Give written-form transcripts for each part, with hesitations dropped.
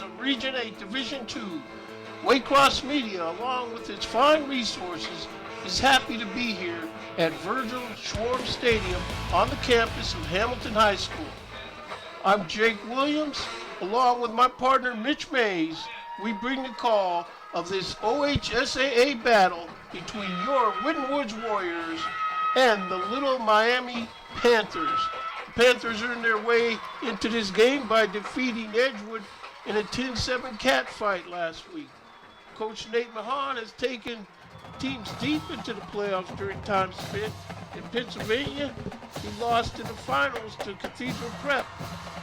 of Region 8 Division 2. Waycross Media, along with its fine resources, is happy to be here at Virgil Schwarm Stadium on the campus of Hamilton High School. I'm Jake Williams, along with my partner Mitch Mays. We bring the call of this OHSAA battle between your Winton Woods Warriors and the Little Miami Panthers. The Panthers earned their way into this game by defeating Edgewood in a 10-7 catfight last week. Coach Nate Mahan has taken teams deep into the playoffs during time spent in Pennsylvania. He lost in the finals to Cathedral Prep.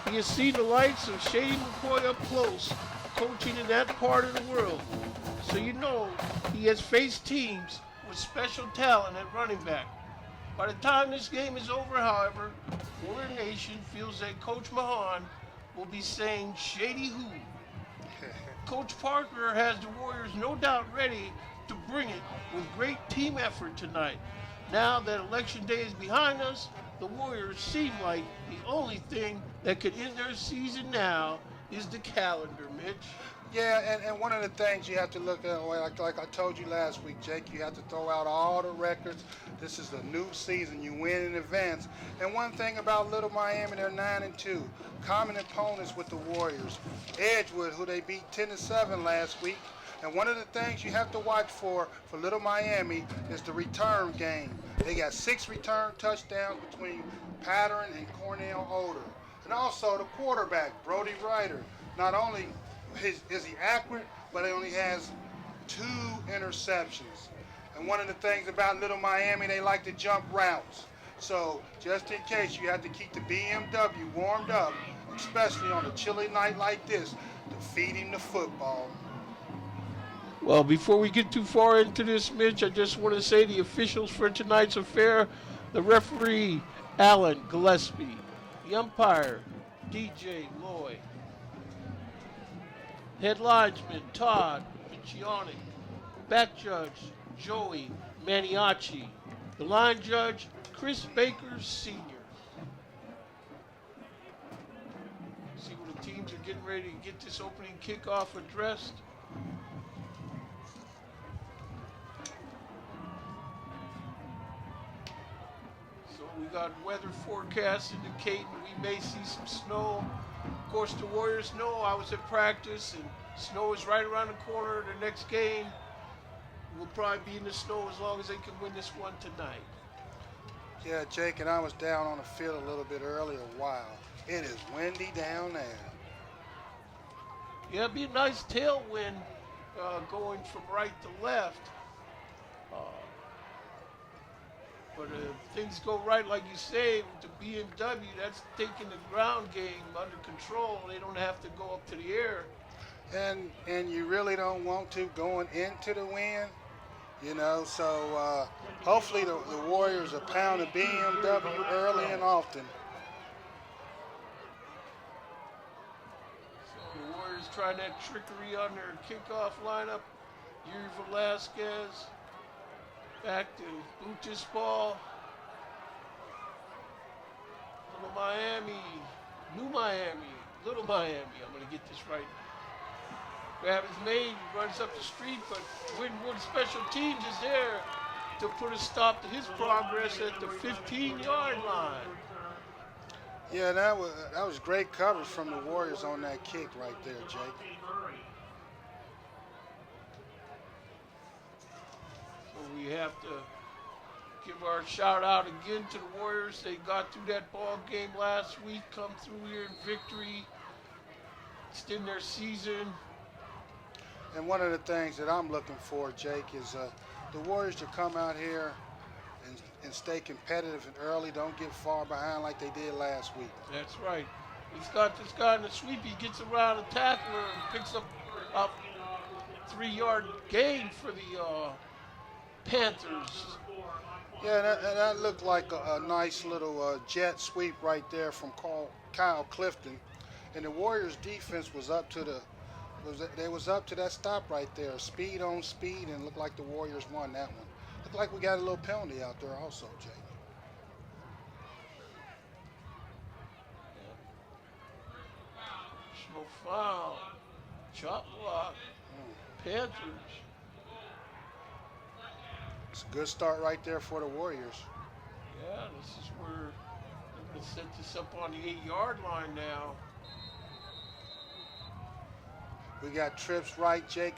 He has seen the likes of Shady McCoy up close, coaching in that part of the world. So you know he has faced teams with special talent at running back. By the time this game is over, however, Warrior Nation feels that Coach Mahan will be saying Shady who. Coach Parker has the Warriors no doubt ready to bring it with great team effort tonight. Now that Election Day is behind us, the Warriors seem like the only thing that could end their season now is the calendar, Mitch. Yeah, and one of the things you have to look at, like I told you last week, Jake, you have to throw out all the records. This is a new season. You win in advance. And one thing about Little Miami, they're 9-2. Common opponents with the Warriors. Edgewood, who they beat 10-7 last week. And one of the things you have to watch for Little Miami is the return game. They got 6 return touchdowns between Pattern and Cornell Older. And also the quarterback, Brody Ryder. Not only is he accurate, but he only has 2 interceptions. And one of the things about Little Miami, they like to jump routes. So just in case, you have to keep the BMW warmed up, especially on a chilly night like this, to feed him the football. Well, before we get too far into this, Mitch, I just want to say the officials for tonight's affair: the referee, Alan Gillespie; the umpire, DJ Lloyd; head linesman, Todd Piccionic; back judge, Joey Maniaci; the line judge, Chris Baker Sr. See what the teams are getting ready to get this opening kickoff addressed. We got weather forecasts indicating we may see some snow. Of course, the Warriors know I was at practice, and snow is right around the corner. The next game will probably be in the snow as long as they can win this one tonight. Yeah, Jake, and I was down on the field a little bit earlier. Wow, it is windy down there. Yeah, it'd be a nice tailwind going from right to left. But if things go right, like you say, with the BMW, that's taking the ground game under control. They don't have to go up to the air. And you really don't want to going into the wind, you know. So hopefully the Warriors are pounding BMW early and often. So the Warriors trying that trickery on their kickoff lineup. Yuri Velasquez. Back to boot this ball. Little Miami, New Miami, Little Miami. I'm going to get this right. Grab his made, runs up the street, but Winton Woods Special Teams is there to put a stop to his progress at the 15-yard line. Yeah, that was great coverage from the Warriors on that kick right there, Jake. We have to give our shout out again to the Warriors. They got through that ball game last week, come through here in victory, extend their season. And one of the things that I'm looking for, Jake, is the Warriors to come out here and stay competitive and early. Don't get far behind like they did last week. That's right. He's got this guy in the sweep. He gets around the tackler and picks up a 3-yard gain for the Panthers. Yeah, that looked like a nice little jet sweep right there from Kyle Clifton, and the Warriors' defense was up to that stop right there, speed on speed, and looked like the Warriors won that one. Looked like we got a little penalty out there also, Jake. No foul. Chop block. Panthers. It's a good start right there for the Warriors. Yeah, this is where they're going to set this up on the 8-yard line now. We got trips right, Jake.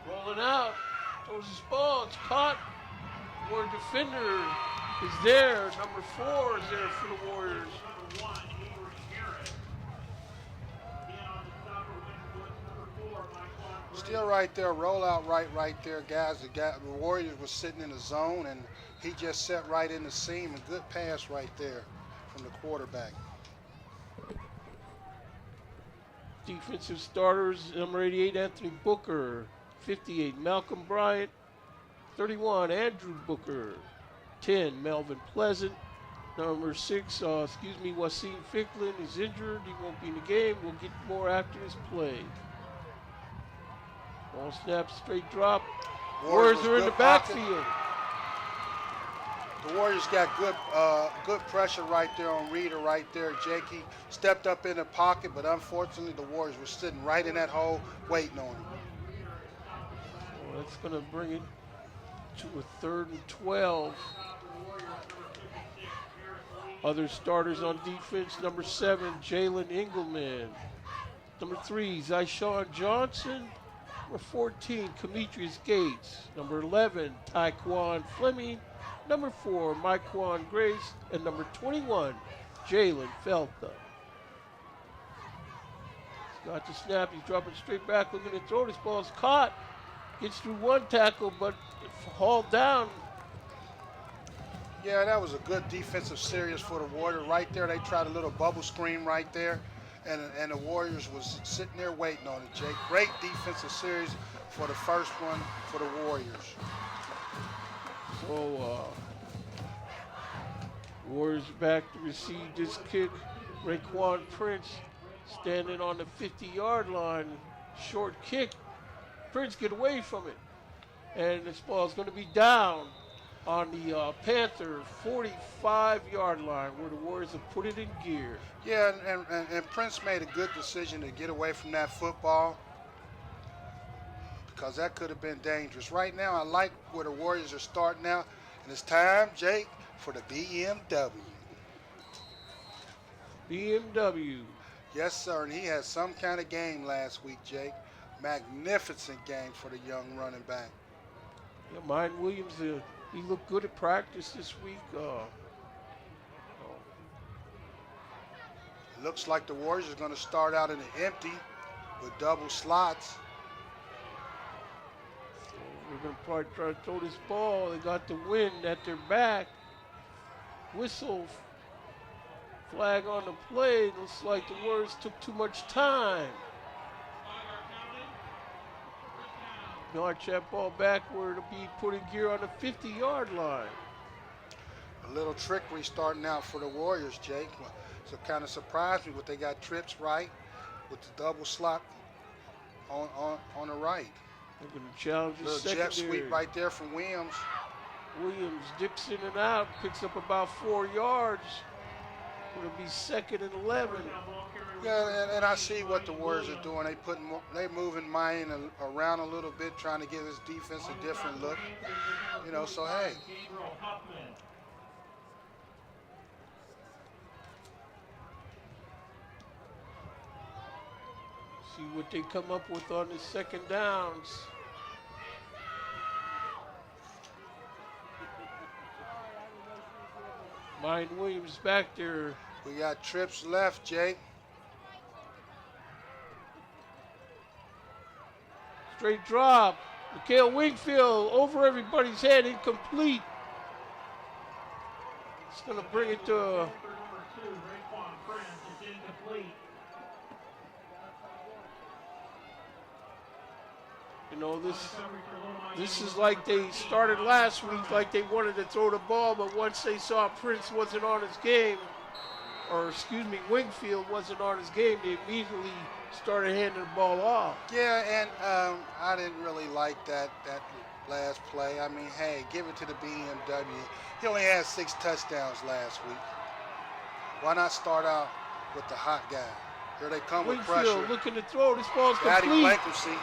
Rolling out. Throws his ball. It's caught. Warrior defender is there. Number 4 is there for the Warriors. Still right there, rollout right there, guys. The Warriors was sitting in the zone, and he just set right in the seam. A good pass right there from the quarterback. Defensive starters, number 88, Anthony Booker. 58, Malcolm Bryant. 31, Andrew Booker. 10, Melvin Pleasant. Number 6, Wasim Ficklin is injured. He won't be in the game. We'll get more after this play. Ball snap, straight drop. Warriors are in the backfield. The Warriors got good pressure right there on Reader right there. Jake, he stepped up in the pocket, but unfortunately the Warriors were sitting right in that hole waiting on him. Well, that's going to bring it to a 3rd and 12. Other starters on defense, number 7, Jalen Engelman. Number 3, Zyshawn Johnson. Number 14, Demetrius Gates. Number 11, Tyquan Fleming. Number 4, Myquan Grace. And number 21, Jalen Felta. He's got the snap. He's dropping straight back, looking to throw. This ball is caught. Gets through one tackle, but hauled down. Yeah, that was a good defensive series for the Warriors. Right there, they tried a little bubble screen right there, and the Warriors was sitting there waiting on it, Jake. Great defensive series for the first one for the Warriors. So, Warriors back to receive this kick. Raekwon Prince standing on the 50-yard line. Short kick. Prince get away from it. And this ball is going to be down on the Panther 45-yard line where the Warriors have put it in gear. Yeah, and Prince made a good decision to get away from that football because that could have been dangerous. Right now, I like where the Warriors are starting out, and it's time, Jake, for the BMW. BMW. Yes, sir, and he had some kind of game last week, Jake. Magnificent game for the young running back. Yeah, Mine Williams, he looked good at practice this week. Looks like the Warriors are going to start out in the empty with double slots. So we're going to probably try to throw this ball. They got the wind at their back. Whistle. Flag on the play. Looks like the Warriors took too much time. March that ball backward. It'll be put in gear on the 50-yard line. A little trickery starting out for the Warriors, Jake. So kind of surprised me, but they got trips right with the double slot on the right. They're going to challenge the little jet sweep right there from Williams. Williams dips in and out, picks up about 4 yards. It'll be 2nd and 11. Yeah, and I see what the Warriors are doing. They moving Mayan around a little bit, trying to give his defense a different look. You know, so hey. See what they come up with on the 2nd downs. Mine Williams back there. We got trips left, Jake. Straight drop. Marquel Wingfield over everybody's head, incomplete. It's going to bring it to you know, this is like they started last week, like they wanted to throw the ball, but once they saw Prince wasn't on his game, or excuse me, Wingfield wasn't on his game, they immediately started handing the ball off. Yeah, and I didn't really like that last play. I mean, hey, give it to the BMW. He only had 6 touchdowns last week. Why not start out with the hot guy? Here they come with Wingfield pressure. looking to throw. This ball's Daddy complete. Blankency.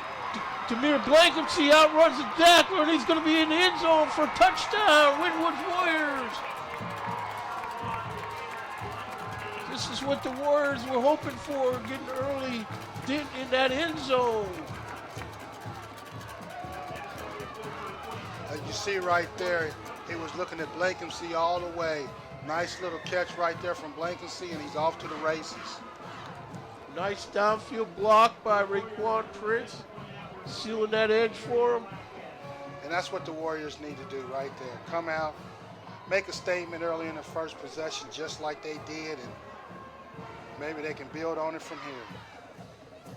Demir Blankency outruns the tackler, and he's going to be in the end zone for a touchdown. Winwood's Warriors. This is what the Warriors were hoping for, getting early in that end zone. As you see right there, he was looking at Blankency all the way. Nice little catch right there from Blankency, and he's off to the races. Nice downfield block by Raekwon Prince, sealing that edge for him. And that's what the Warriors need to do right there. Come out, make a statement early in the first possession just like they did, and maybe they can build on it from here.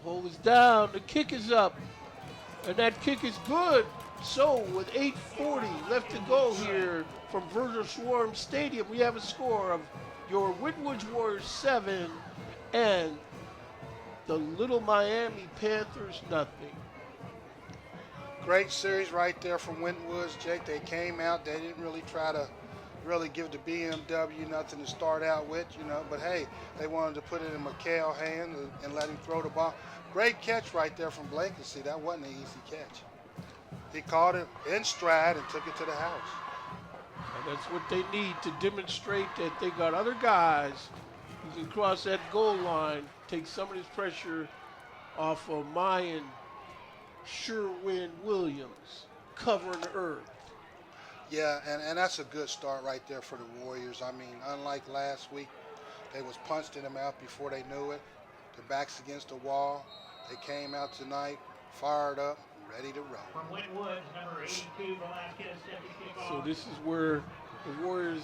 Hold is down, the kick is up, and that kick is good. So with 8:40 left to go here from Virgil Schwarm Stadium, we have a score of your Winwood Warriors 7 and the Little Miami Panthers nothing. Great series right there from Winwood, Jake. They came out, they didn't really try to give the BMW nothing to start out with, but hey, they wanted to put it in Marquel's hand and let him throw the ball. Great catch right there from Blankency. That wasn't an easy catch. He caught it in stride and took it to the house. And that's what they need to demonstrate that they got other guys who can cross that goal line, take some of this pressure off of Mayan Sherwin Williams, covering the earth. Yeah, and that's a good start right there for the Warriors. I mean, unlike last week, they was punching them out before they knew it. Their backs against the wall. They came out tonight, fired up, ready to roll. From Winwood, number 82, Velasquez, deputy kickoff. So this is where the Warriors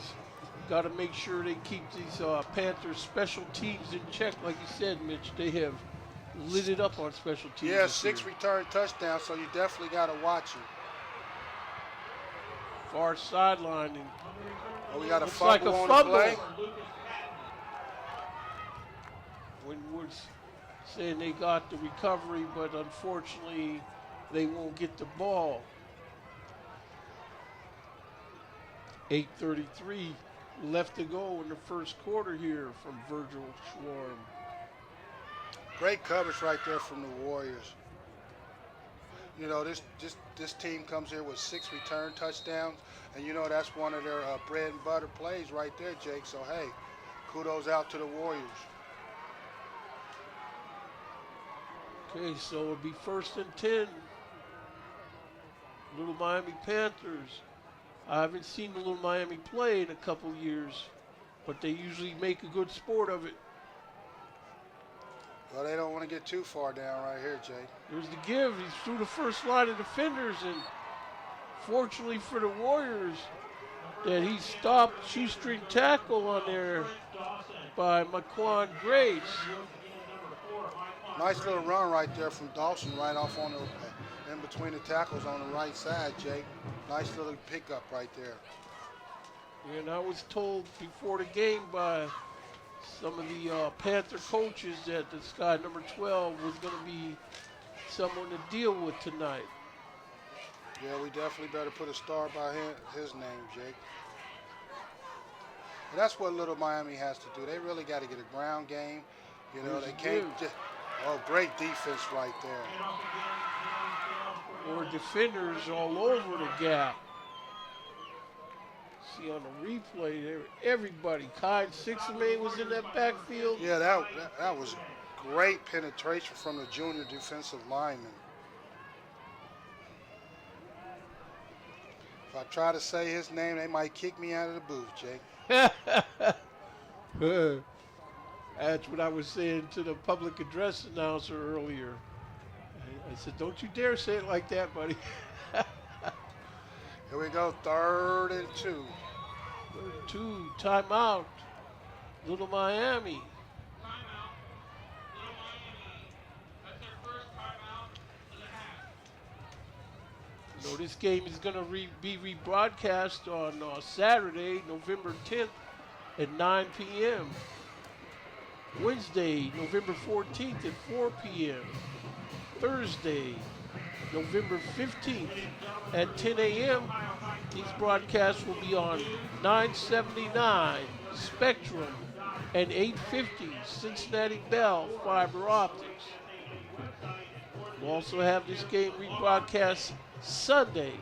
got to make sure they keep these Panthers special teams in check. Like you said, Mitch, they have lit it up on special teams. Yeah, 6 return touchdowns, so you definitely got to watch it. Far sideline. And Oh, we got a looks fumble like a on fumble. the play. Winwood's saying they got the recovery, but unfortunately they won't get the ball. 8:33 left to go in the first quarter here from Virgil Schwarm. Great coverage right there from the Warriors. This team comes here with 6 return touchdowns, and that's one of their bread and butter plays right there, Jake. So hey, kudos out to the Warriors. Okay, so it'll be 1st and 10. Little Miami Panthers. I haven't seen the Little Miami play in a couple years, but they usually make a good sport of it. Well, they don't want to get too far down right here, Jake. There's the give. He's through the first line of defenders, and fortunately for the Warriors, that he stopped shoestring tackle on there by Marquel Grace. Nice little run right there from Dawson, right off on the in between the tackles on the right side, Jake. Nice little pickup right there. And I was told before the game by some of the Panther coaches that this guy, number 12, was going to be someone to deal with tonight. Yeah, we definitely better put a star by his name, Jake. And that's what Little Miami has to do. They really got to get a ground game. They can't just... Oh, great defense right there. Or defenders all over the gap. See on the replay, everybody. Kai Sixmay was in that backfield. Yeah, that was great penetration from the junior defensive lineman. If I try to say his name, they might kick me out of the booth, Jake. That's what I was saying to the public address announcer earlier. I said, don't you dare say it like that, buddy. Here we go, 3rd and 2. 3rd and 2, timeout. Little Miami. This game is going to be rebroadcast on Saturday, November 10th at 9 p.m. Wednesday, November 14th at 4 p.m. Thursday, November 15th at 10 a.m. These broadcasts will be on 979 Spectrum and 8:50 Cincinnati Bell Fiber Optics. We'll also have this game rebroadcast Sunday,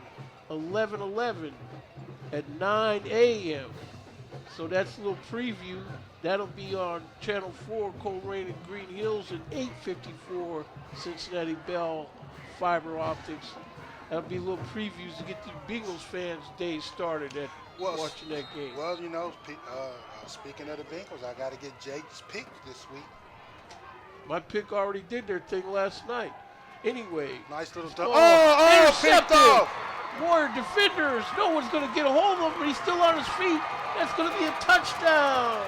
11/11 at 9 a.m. So that's a little preview. That'll be on Channel 4, Coleraine and Green Hills, at 8:54 Cincinnati Bell Fiber Optics. That'll be a little previews to get the Bengals fans' day started at watching that game. Well, speaking of the Bengals, I got to get Jake's pick this week. My pick already did their thing last night. Anyway. Nice little intercepted. Picked off. Warrior defenders. No one's going to get a hold of him. He's still on his feet. That's going to be a touchdown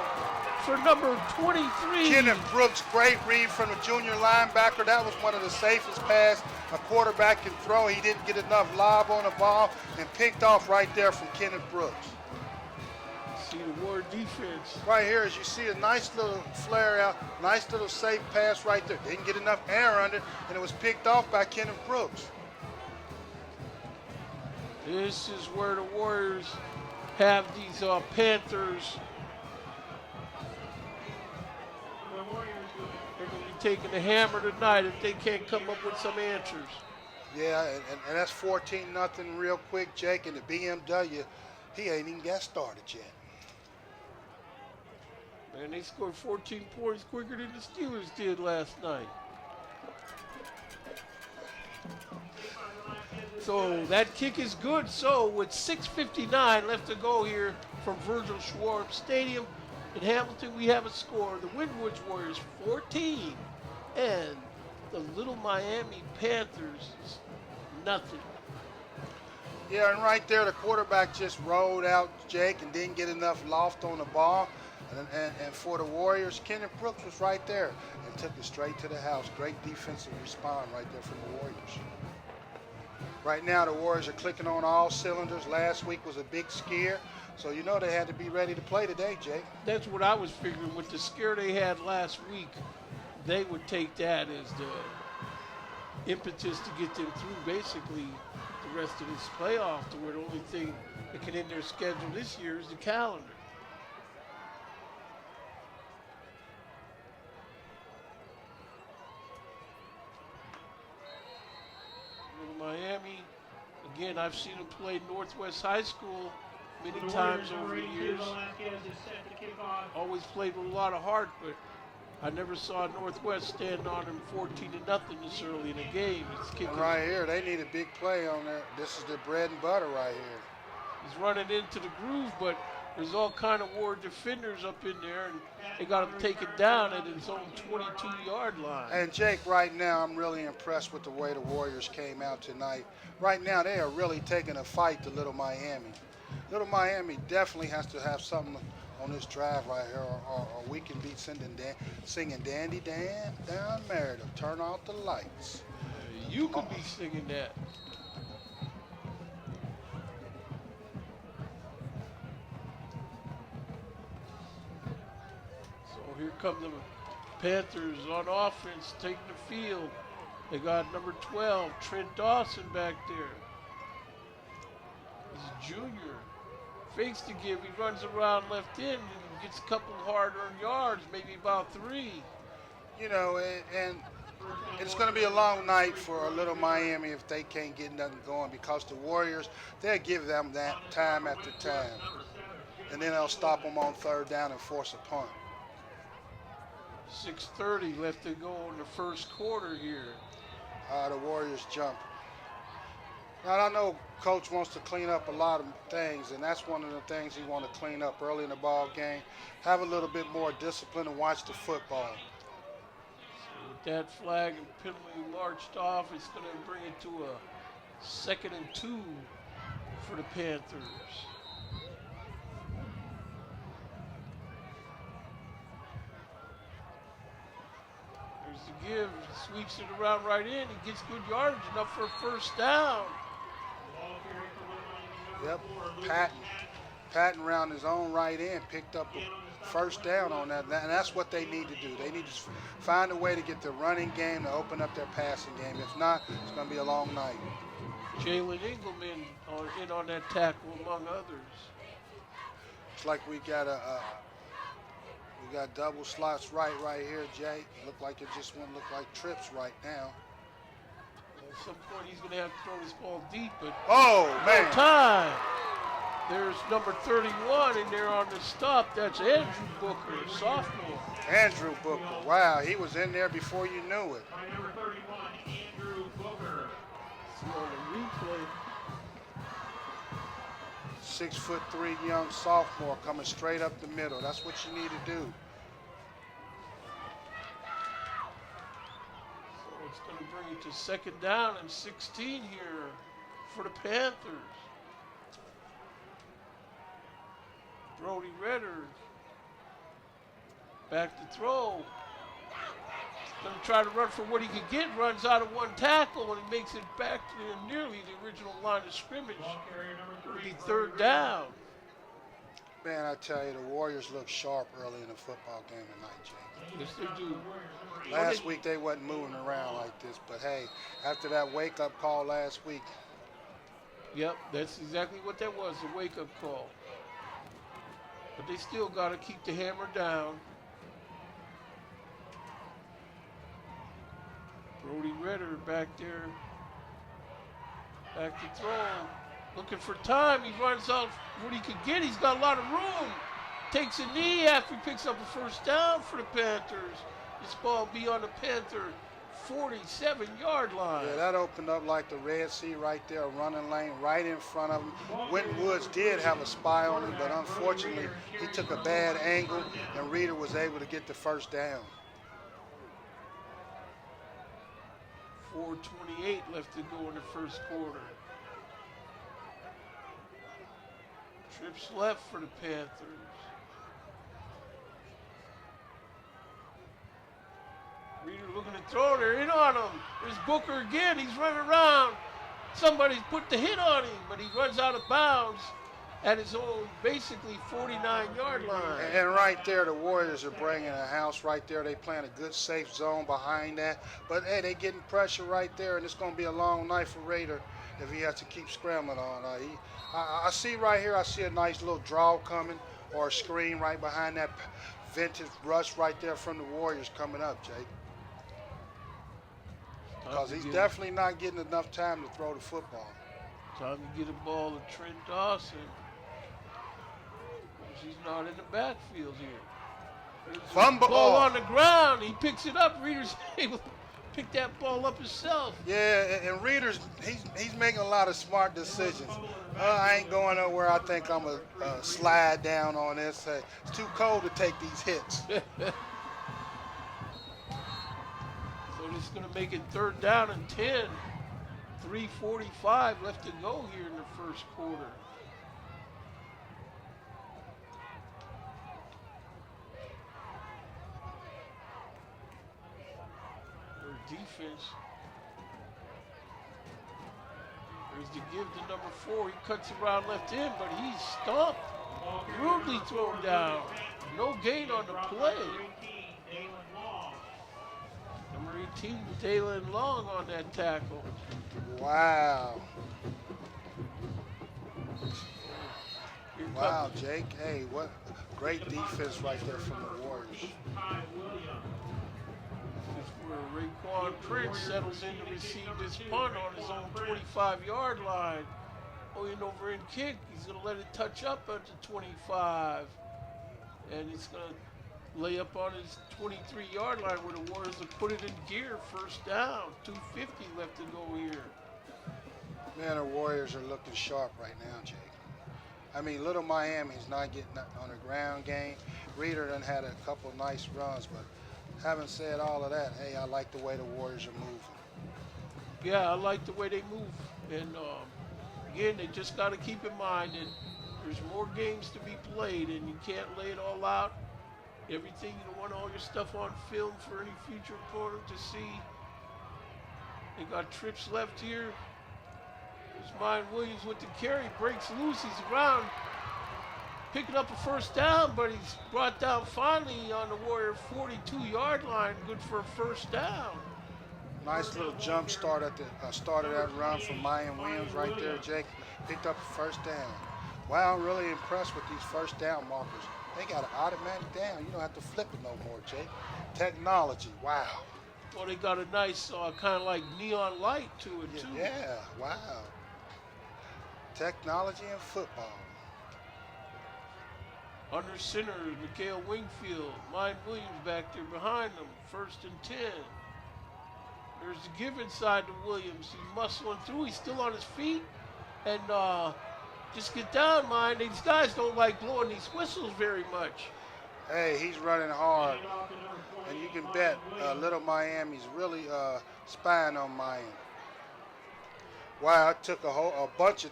for number 23. Kenneth Brooks, great read from the junior linebacker. That was one of the safest passes a quarterback can throw. He didn't get enough lob on the ball and picked off right there from Kenneth Brooks. See the Warrior defense. Right here, as you see, a nice little flare out, nice little safe pass right there. Didn't get enough air under it, and it was picked off by Kenneth Brooks. This is where the Warriors have these Panthers. They're going to be taking the hammer tonight if they can't come up with some answers. Yeah, and that's 14-0 real quick, Jake. And the BMW, he ain't even got started yet. Man, they scored 14 points quicker than the Steelers did last night. So that kick is good. So with 6:59 left to go here from Virgil Schwartz Stadium in Hamilton, we have a score. The Windwoods Warriors 14 and the Little Miami Panthers nothing. Yeah, and right there, the quarterback just rolled out, Jake, and didn't get enough loft on the ball. And for the Warriors, Kenneth Brooks was right there and took it straight to the house. Great defensive response right there from the Warriors. Right now, the Warriors are clicking on all cylinders. Last week was a big scare, so you know they had to be ready to play today, Jake. That's what I was figuring. With the scare they had last week, they would take that as the impetus to get them through basically the rest of this playoff, to where the only thing that can end their schedule this year is the calendar. Miami, again, I've seen them play Northwest High School many times over the years. Always played with a lot of heart, but I never saw Northwest stand on them 14-0 this early in the game. It's kicking. Right here, they need a big play on there. This is the bread and butter right here. He's running into the groove, but there's all kind of Warrior defenders up in there, and they got him taken down at his own 22-yard line. And Jake, right now, I'm really impressed with the way the Warriors came out tonight. Right now, they are really taking a fight to Little Miami. Little Miami definitely has to have something on this drive right here, or we can be singing Dandy Dan down Meredith. Turn off the lights. You could be singing that. Here come the Panthers on offense, taking the field. They got number 12, Trent Dawson, back there. He's a junior. Fakes to give. He runs around left in and gets a couple hard-earned yards, maybe about 3. You know, and it's going to be a long night for a Little Miami if they can't get nothing going, because the Warriors, they'll give them that time after time. And then they'll stop them on third down and force a punt. 6:30 left to go in the first quarter here. The Warriors jump. Now, I know Coach wants to clean up a lot of things, and that's one of the things he wants to clean up early in the ball game. Have a little bit more discipline and watch the football. So with that flag and penalty marched off, it's going to bring it to a 2nd and 2 for the Panthers. Give, sweeps it around right in. He gets good yardage enough for a first down. Yep, Patton around his own right end picked up a first down on that, and that's what they need to do. They need to find a way to get the running game to open up their passing game. If not, it's going to be a long night. Jalen Engelman in on that tackle, among others. It's like we got got double slots right here, Jake. Look like it just won't look like trips right now. At some point, he's going to have to throw this ball deep, but Oh, no man. time. There's number 31 in there on the stop. That's Andrew Booker, sophomore. Andrew Booker. Wow, he was in there before you knew it. By number 31, Andrew Booker. See on the replay. 6'3" young sophomore coming straight up the middle. That's what you need to do. So it's going to bring it to second down and 16 here for the Panthers. Brody Redder back to throw. Going to try to run for what he could get. Runs out of one tackle and he makes it back to nearly the original line of scrimmage. Ball carrier number It'll 3. be third down. Man, I tell you, the Warriors look sharp early in the football game tonight, Jake. Yes, they do. Last week they wasn't moving around like this, but hey, after that wake-up call last week, Yep, that's exactly what that was, a wake-up call. But they still got to keep the hammer down. Brody Redder back there. Back to throw. Looking for time. He runs out what he could get. He's got a lot of room. Takes a knee after he picks up a first down for the Panthers. This ball will be on the Panther 47-yard line. yeah, that opened up like the Red Sea right there, a running lane right in front of him. Winton Woods did have a spy on him, but unfortunately he took a bad angle and Reeder was able to get the first down. 4:28 left to go in the first quarter. Trips left for the Panthers. Reeder looking to throw. They're in on him. There's Booker again. He's running around. Somebody's put the hit on him, but he runs out of bounds at his own, basically 49-yard line. And right there, the Warriors are bringing a house right there. They playing a good, safe zone behind that. But, hey, they getting pressure right there, and it's going to be a long night for Raider if he has to keep scrambling on. I see right here, I see a nice little draw coming or a screen right behind that vintage rush right there from the Warriors coming up, Jake. Because he's definitely not getting enough time to throw the football. Time to get a ball to Trent Dawson. He's not in the backfield here. There's a Fumble. ball on the ground. He picks it up. Reeder's able to pick that ball up himself. Yeah, and Reeder's, he's making a lot of smart decisions. I ain't going nowhere. I think I'm going to slide down on this. It's too cold to take these hits. So this is going to make it third down and 10. 3:45 left to go here in the first quarter. Their defense. There's the give to number 4. He cuts around left in, but he's stumped. Rudely thrown down. No gain on the play. Number 18, Dalen Long on that tackle. Wow. Here Wow, comes- Jake. Hey, what great defense right there from the Warriors. This is where Raekwon Prince settles in to receive this punt on his own 25-yard line. Going over in kick. He's going to let it touch up at the 25. And he's going to lay up on his 23-yard line where the Warriors have put it in gear. First down. 2:50 left to go here. Man, the Warriors are looking sharp right now, Jake. I mean, Little Miami's not getting nothing on the ground game. Reeder done had a couple nice runs, but having said all of that, hey, I like the way the Warriors are moving. Yeah, I like the way they move. And again, they just got to keep in mind that there's more games to be played, and you can't lay it all out. Everything, you don't want all your stuff on film for any future opponent to see. They got trips left here. There's Mine Williams with the carry, breaks loose, he's around, picking up a first down, but he's brought down finally on the Warrior 42-yard line, good for a first down. Nice little jump start at the start of that run from Mine Williams right there, Jake. Picked up a first down. Wow, I'm really impressed with these first down markers. They got an automatic down. You don't have to flip it no more, Jake. Technology, wow. Well, they got a nice kind of like neon light to it, too. Yeah, wow. Technology in football. Under center, Marquel Wingfield. Mine Williams back there behind them. 1st and 10. There's the give inside to Williams. He's muscling through. He's still on his feet. And just get down, Mine. These guys don't like blowing these whistles very much. Hey, he's running hard. And you can bet Little Miami's really spying on Miami. Wow, it took a bunch of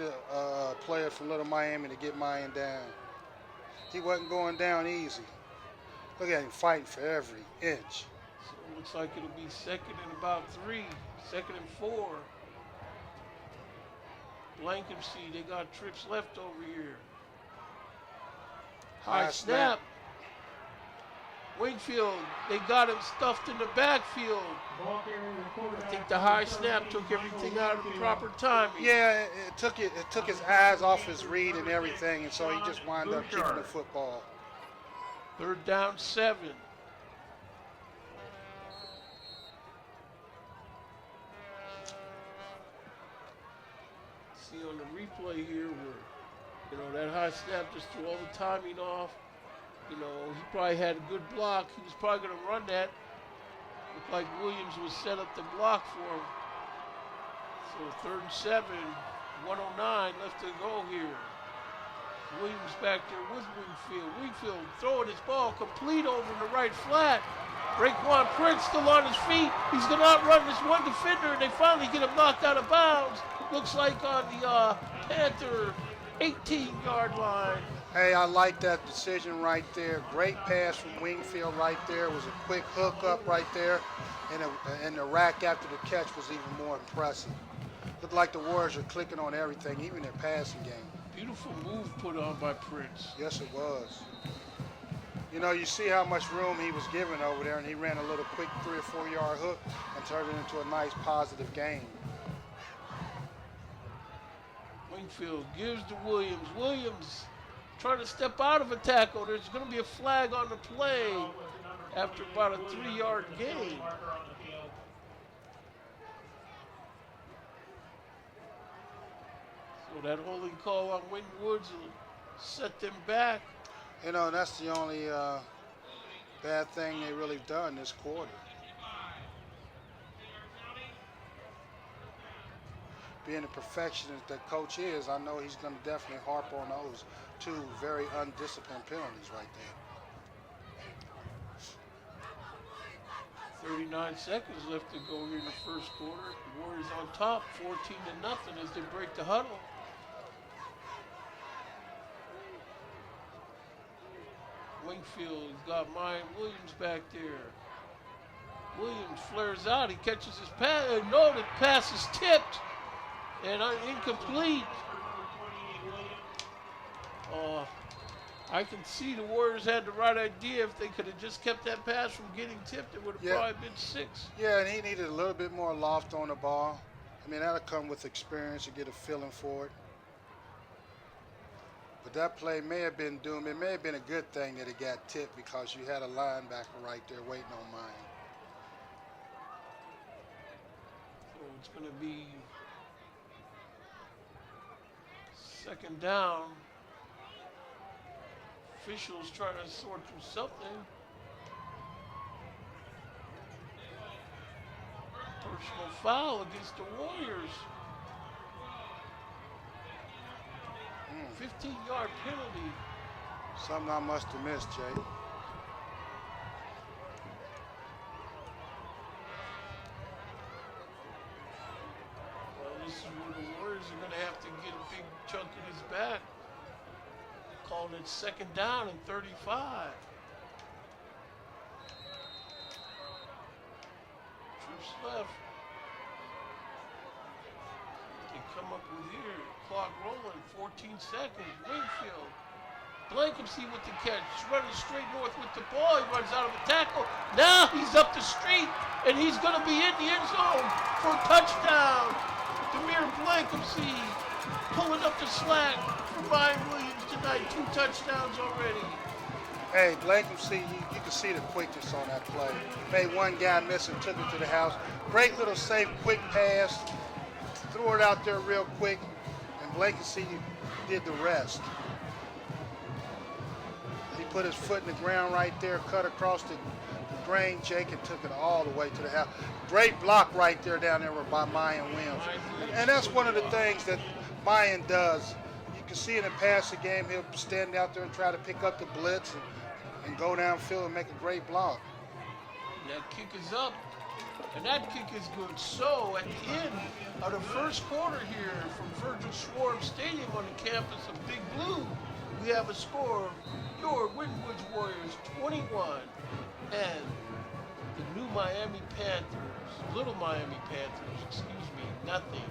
the players from Little Miami to get Miami down. He wasn't going down easy. Look at him fighting for every inch. So it looks like it'll be 2nd and about 3, 2nd and 4. Blankenship, they got trips left over here. High snap. Wingfield, they got him stuffed in the backfield. I think the high snap took everything out of the proper timing. Yeah, it took his eyes off his read and everything, and so he just wound up keeping the football. 3rd down, 7. See on the replay here where, that high snap just threw all the timing off. He probably had a good block. He was probably going to run that. Looked like Williams was set up to block for him. So 3rd and 7, 109 left to go here. Williams back there with Wingfield. Wingfield throwing his ball complete over in the right flat. Raekwon Prince still on his feet. He's going to outrun this one defender, and they finally get him knocked out of bounds. Looks like on the Panther 18-yard line. Hey, I like that decision right there. Great pass from Wingfield right there. It was a quick hook up right there. And the rack after the catch was even more impressive. Looked like the Warriors are clicking on everything, even their passing game. Beautiful move put on by Prince. Yes, it was. You see how much room he was given over there, and he ran a little quick 3 or 4 yard hook and turned it into a nice positive game. Wingfield gives to Williams. Williams trying to step out of a tackle. There's going to be a flag on the play after about a 3-yard gain. So that holding call on Winton Woods will set them back. That's the only bad thing they really done this quarter. Being the perfectionist that coach is, I know he's going to definitely harp on those 2 very undisciplined penalties right there. 39 seconds left to go here in the 1st quarter. The Warriors on top, 14-0 as they break the huddle. Wingfield's got Mine Williams back there. Williams flares out. He catches his pass. No, the pass is tipped and incomplete. I can see the Warriors had the right idea. If they could have just kept that pass from getting tipped, it would have probably been 6. Yeah, and he needed a little bit more loft on the ball. I mean, that'll come with experience. You get a feeling for it. But that play may have been doomed. It may have been a good thing that it got tipped because you had a linebacker right there waiting on mine. So it's going to be 2nd down. Officials trying to sort through something. Personal foul against the Warriors. 15-yard penalty. Something I must have missed, Jay. Well, this is where the Warriors are going to have to get a big chunk of his back. Calling it 2nd down and 35. Trips left. They come up with here. Clock rolling. 14 seconds. Wingfield. Blankenship with the catch. Running straight north with the ball. He runs out of a tackle. Now he's up the street, and he's going to be in the end zone for a touchdown. Demir Blankenship pulling up the slack for Ryan Williams to tonight. 2 touchdowns already. Hey, Blake, you can see the quickness on that play. Made one guy miss and took it to the house. Great little safe, quick pass. Threw it out there real quick, and Blake can see you did the rest. He put his foot in the ground right there, cut across the grain, Jake, and took it all the way to the house. Great block right there down there by Mayan Williams. And that's one of the things that Mayan does. You can see in the passing game, he'll stand out there and try to pick up the blitz and go downfield and make a great block. That kick is up, and that kick is good. So at the end of the first quarter here from Virgil Schwarm Stadium on the campus of Big Blue, we have a score: your Winton Woods Warriors 21 and the new Miami Panthers, Little Miami Panthers, excuse me, nothing.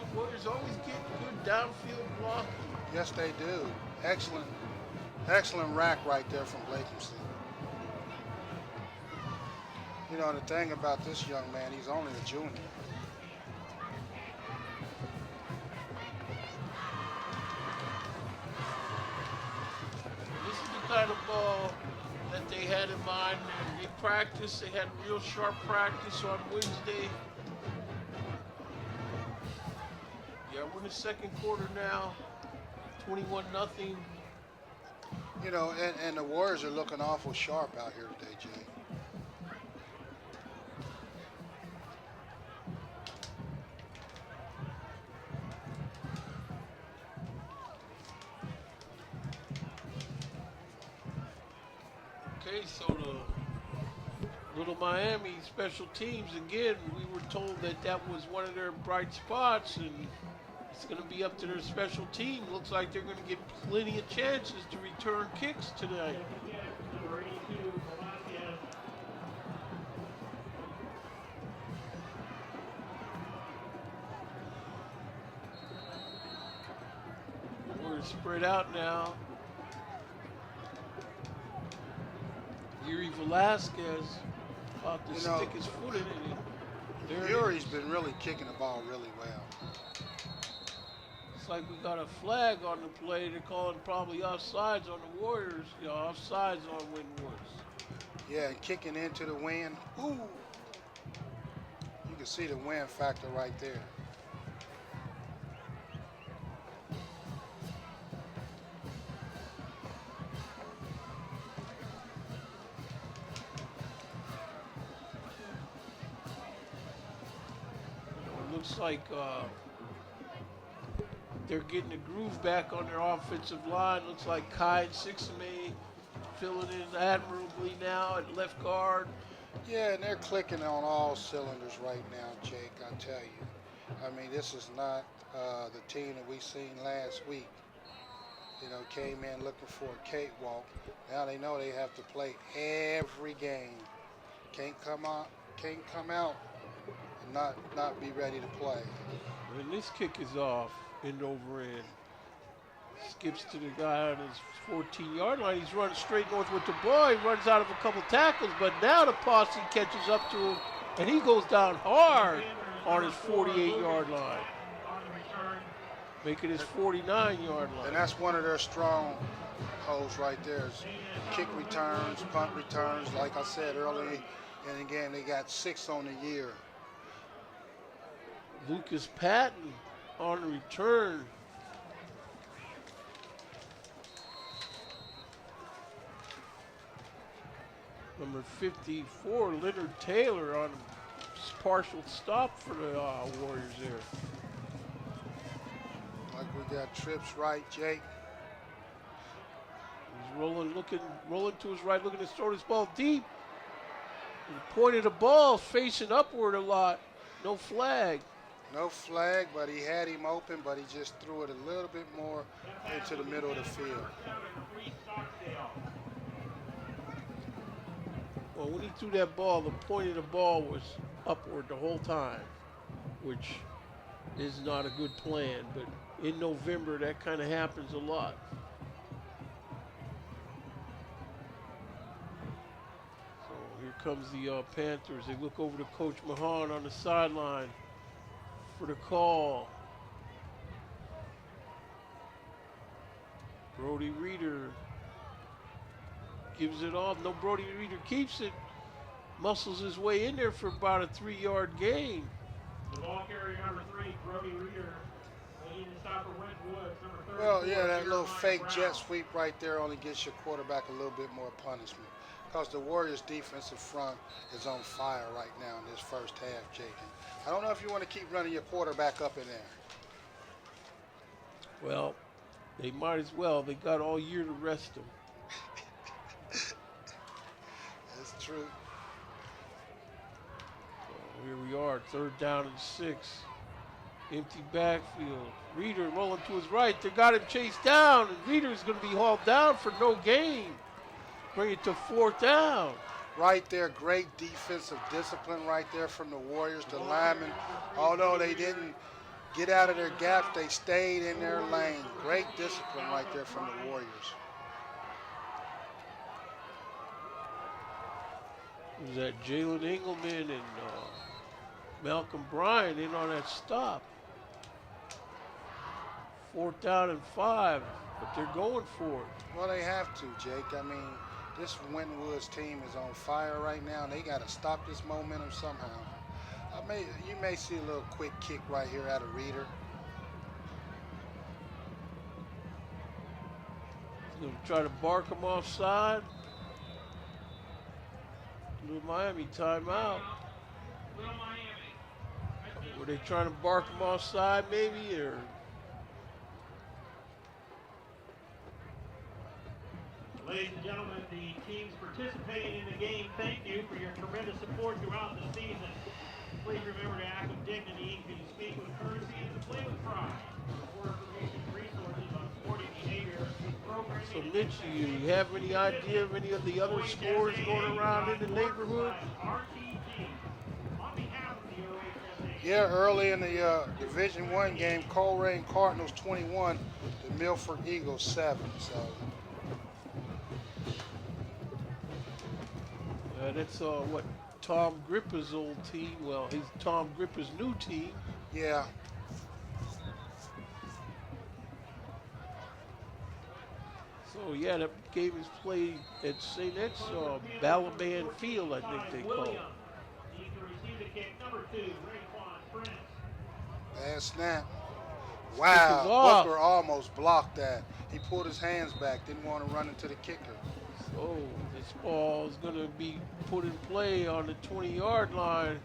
And Warriors always get good downfield blocking. Yes, they do. Excellent rack right there from Blakency. You know, the thing about this young man, he's only a junior. This is the kind of ball that they had in mind. And they practiced. They had real sharp practice on Wednesday. Yeah, we're in the second quarter now. 21-0. You know, and the Warriors are looking awful sharp out here today, Jay. Okay, so the Little Miami special teams, again, we were told that that was one of their bright spots, and it's going to be up to their special team. Looks like they're going to get plenty of chances to return kicks tonight. Number 82, Velasquez. We're spread out now. Yuri Velasquez about to stick his foot in it. There Yuri's been really kicking the ball really well. It's like we got a flag on the play. They're calling probably offsides on the Warriors. You know, offsides on Winton Woods. Yeah, and kicking into the wind. Ooh. You can see the wind factor right there. It looks like they're getting the groove back on their offensive line. Looks like Kai and Sixame filling in admirably now at left guard. Yeah, and they're clicking on all cylinders right now, Jake, I tell you. I mean, this is not the team that we seen last week. You know, came in looking for a cakewalk. Now they know they have to play every game. Can't come out and not be ready to play. And this kick is off, end over end. Skips to the guy on his 14-yard line. He's running straight north with the ball. He runs out of a couple tackles, but now the posse catches up to him, and he goes down hard on his 48-yard line, making his 49-yard line. And that's one of their strong holds right there is kick returns, punt returns. Like I said earlier in the game, they got 6 on the year. Lucas Patton on the return. Number 54, Leonard Taylor on a partial stop for the Warriors there. Like we got trips right, Jake. He's rolling to his right, looking to throw this ball deep. And the point of the ball facing upward a lot. No flag. No flag, but he had him open, but he just threw it a little bit more into the middle of the field. Well, when he threw that ball, the point of the ball was upward the whole time, which is not a good plan, but in November, that kind of happens a lot. So here comes the Panthers. They look over to Coach Mahan on the sideline for the call. Brody Reeder gives it off. No, Brody Reeder keeps it. Muscles his way in there for about a 3-yard gain. The ball carrier number 3, Brody Reeder. Leading the stopper, Winton Woods, number 30. Well, yeah, that little fake jet sweep right there only gets your quarterback a little bit more punishment. Because the Warriors' defensive front is on fire right now in this first half, Jake. I don't know if you want to keep running your quarterback up in there. Well, they might as well. They got all year to rest him. That's true. So here we are, 3rd down and 6. Empty backfield. Reeder rolling to his right. They got him chased down, and Reeder's going to be hauled down for no gain. Bring it to 4th down. Right there, great defensive discipline right there from the Warriors. The linemen, although they didn't get out of their gaps, they stayed in their lane. Great discipline right there from the Warriors. It was that Jalen Engelman and Malcolm Bryan in on that stop. 4th down and 5, but they're going for it. Well, they have to, Jake. I mean, this Winton Woods team is on fire right now, and they got to stop this momentum somehow. You may see a little quick kick right here out of Reeder. He's going to try to bark him offside. Little Miami timeout. Little Miami. Were they trying to bark him offside maybe, or? Ladies and gentlemen, the teams participating in the game, thank you for your tremendous support throughout the season. Please remember to act with dignity, speak with courtesy, and to play with pride. For more information and resources on sporting behavior, programming, So Mitch, you have any idea of any of the other scores going around in the neighborhood? RTG. On behalf of the OHSAA. Yeah, early in the Division I game, Coleraine Cardinals 21, the Milford Eagles 7. So. That's what Tom Grippa's old team. Well, he's Tom Grippa's new team. Yeah. So yeah, that game is played at St. X Balaban Field, I think they call it. Need to receive the kick, number 2, Raekwon Prince. Bad snap. Kick is Wow, off. Booker almost blocked that. He pulled his hands back, didn't want to run into the kicker. So this ball is going to be put in play on the 20-yard line.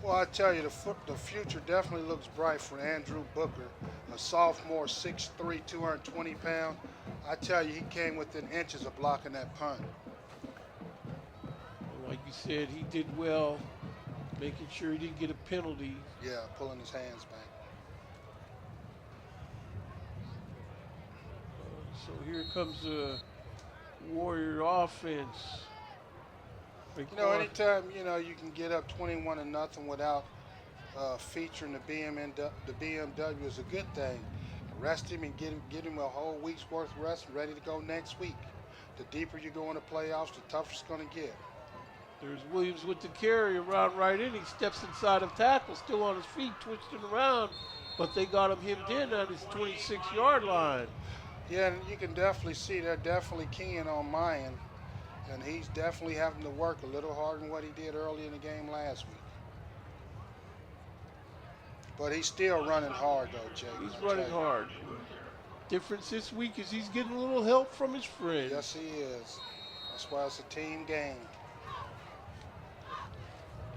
Well, I tell you, the future definitely looks bright for Andrew Booker, a sophomore, 6'3", 220 pounds. I tell you, he came within inches of blocking that punt. Like you said, he did well, making sure he didn't get a penalty. Yeah, pulling his hands back. So here comes the Warrior offense. You know, anytime, you can get up 21-0 without featuring the BMW is a good thing. Rest him and get him a whole week's worth of rest and ready to go next week. The deeper you go in the playoffs, the tougher it's going to get. There's Williams with the carry around right in. He steps inside of tackle, still on his feet, twisting around, but they got him hemmed in on his 26-yard line. Yeah, and you can definitely see they're definitely keying on Mayan, and he's definitely having to work a little harder than what he did early in the game last week. But he's still running hard, though, Jay. He's running hard. Difference this week is he's getting a little help from his friends. Yes, he is. That's why it's a team game.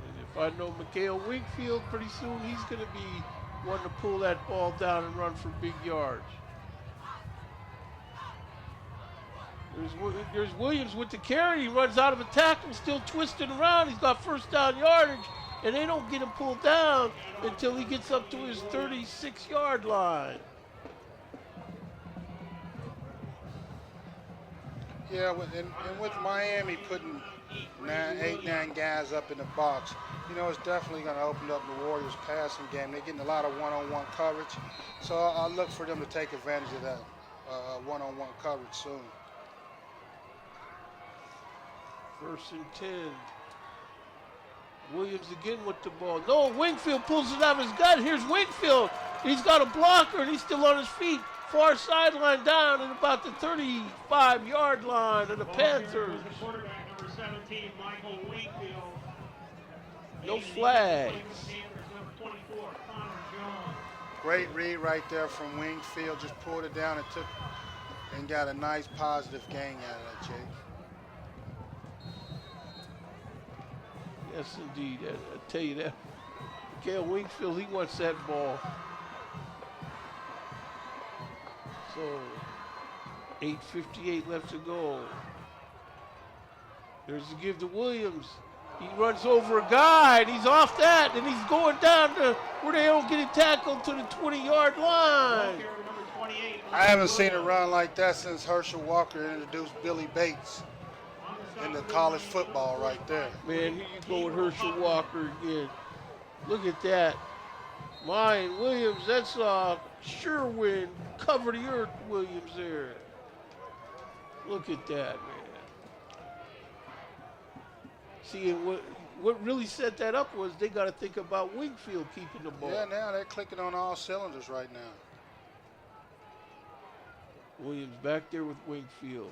And if I know Mikhail Wingfield, pretty soon he's going to be wanting to pull that ball down and run for big yards. There's Williams with the carry. He runs out of a tackle, still twisting around. He's got first down yardage, and they don't get him pulled down until he gets up to his 36-yard line. Yeah, and with Miami putting 8-9 guys up in the box, it's definitely going to open up the Warriors' passing game. They're getting a lot of one-on-one coverage, so I look for them to take advantage of that one-on-one coverage soon. 1st and 10. Williams again with the ball. No, Wingfield pulls it out of his gut. Here's Wingfield. He's got a blocker, and he's still on his feet. Far sideline down at about the 35-yard line of the Panthers. The quarterback, number 17, Michael Wingfield. No flags. Number 24, Connor Jones. Great read right there from Wingfield. Just pulled it down and took and got a nice positive gain out of that, Jake. Yes, indeed. I tell you that. Marquel Wingfield, he wants that ball. So, 8:58 left to go. There's the give to Williams. He runs over a guy, and he's off that, and he's going down to where they don't get it tackled to the 20-yard line. I haven't seen a run like that since Herschel Walker introduced Billy Bates into college football right there. Man, here you go with Herschel Walker again. Look at that. Mine Williams, that's sure win. Cover the earth Williams there. Look at that, man. See, and what really set that up was they got to think about Wingfield keeping the ball. Yeah, now they're clicking on all cylinders right now. Williams back there with Wingfield.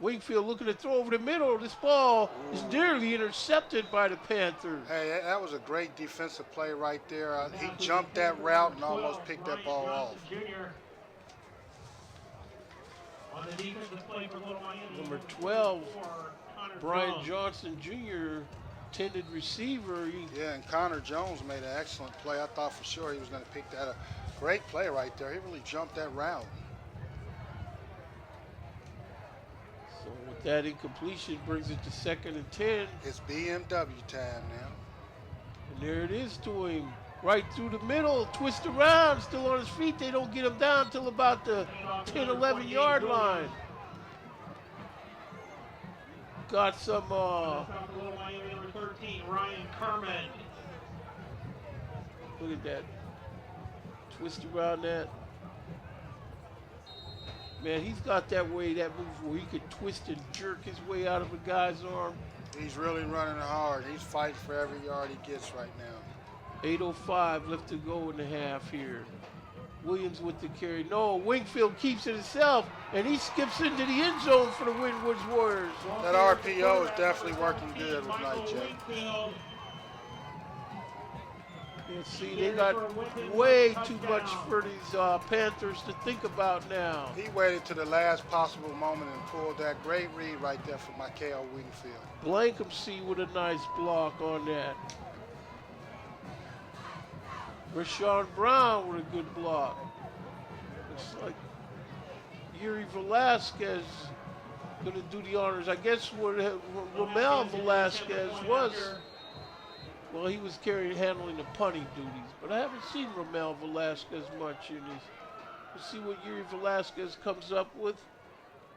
Wingfield looking to throw over the middle. This ball is nearly intercepted by the Panthers. Hey, that was a great defensive play right there. He jumped that route and almost picked that ball off. Number 12, Brian Johnson Jr., intended receiver. Yeah, and Connor Jones made an excellent play. I thought for sure he was going to pick that up. Great play right there. He really jumped that route. So with that incompletion, brings it to 2nd and 10. It's BMW time now. And there it is to him. Right through the middle, twist around, still on his feet. They don't get him down till about the 10, 11-yard line. Got some, Number 13, Ryan Kerman. Look at that. Twist around that. Man, he's got that way, that move where he could twist and jerk his way out of a guy's arm. He's really running hard. He's fighting for every yard he gets right now. 8:05 left to go in the half here. Williams with the carry. No, Wingfield keeps it himself, and he skips into the end zone for the Windwoods Warriors. That RPO is definitely working good tonight, Jay. And see, they got way too much for these Panthers to think about now. He waited to the last possible moment and pulled that great read right there from Marquel Wingfield. Blankham see with a nice block on that. Rashawn Brown with a good block. Looks like Yuri Velasquez going to do the honors. I guess what Ramel Velasquez was, well, he was handling the punting duties, but I haven't seen Ramel Velasquez much in these. Let's see what Yuri Velasquez comes up with.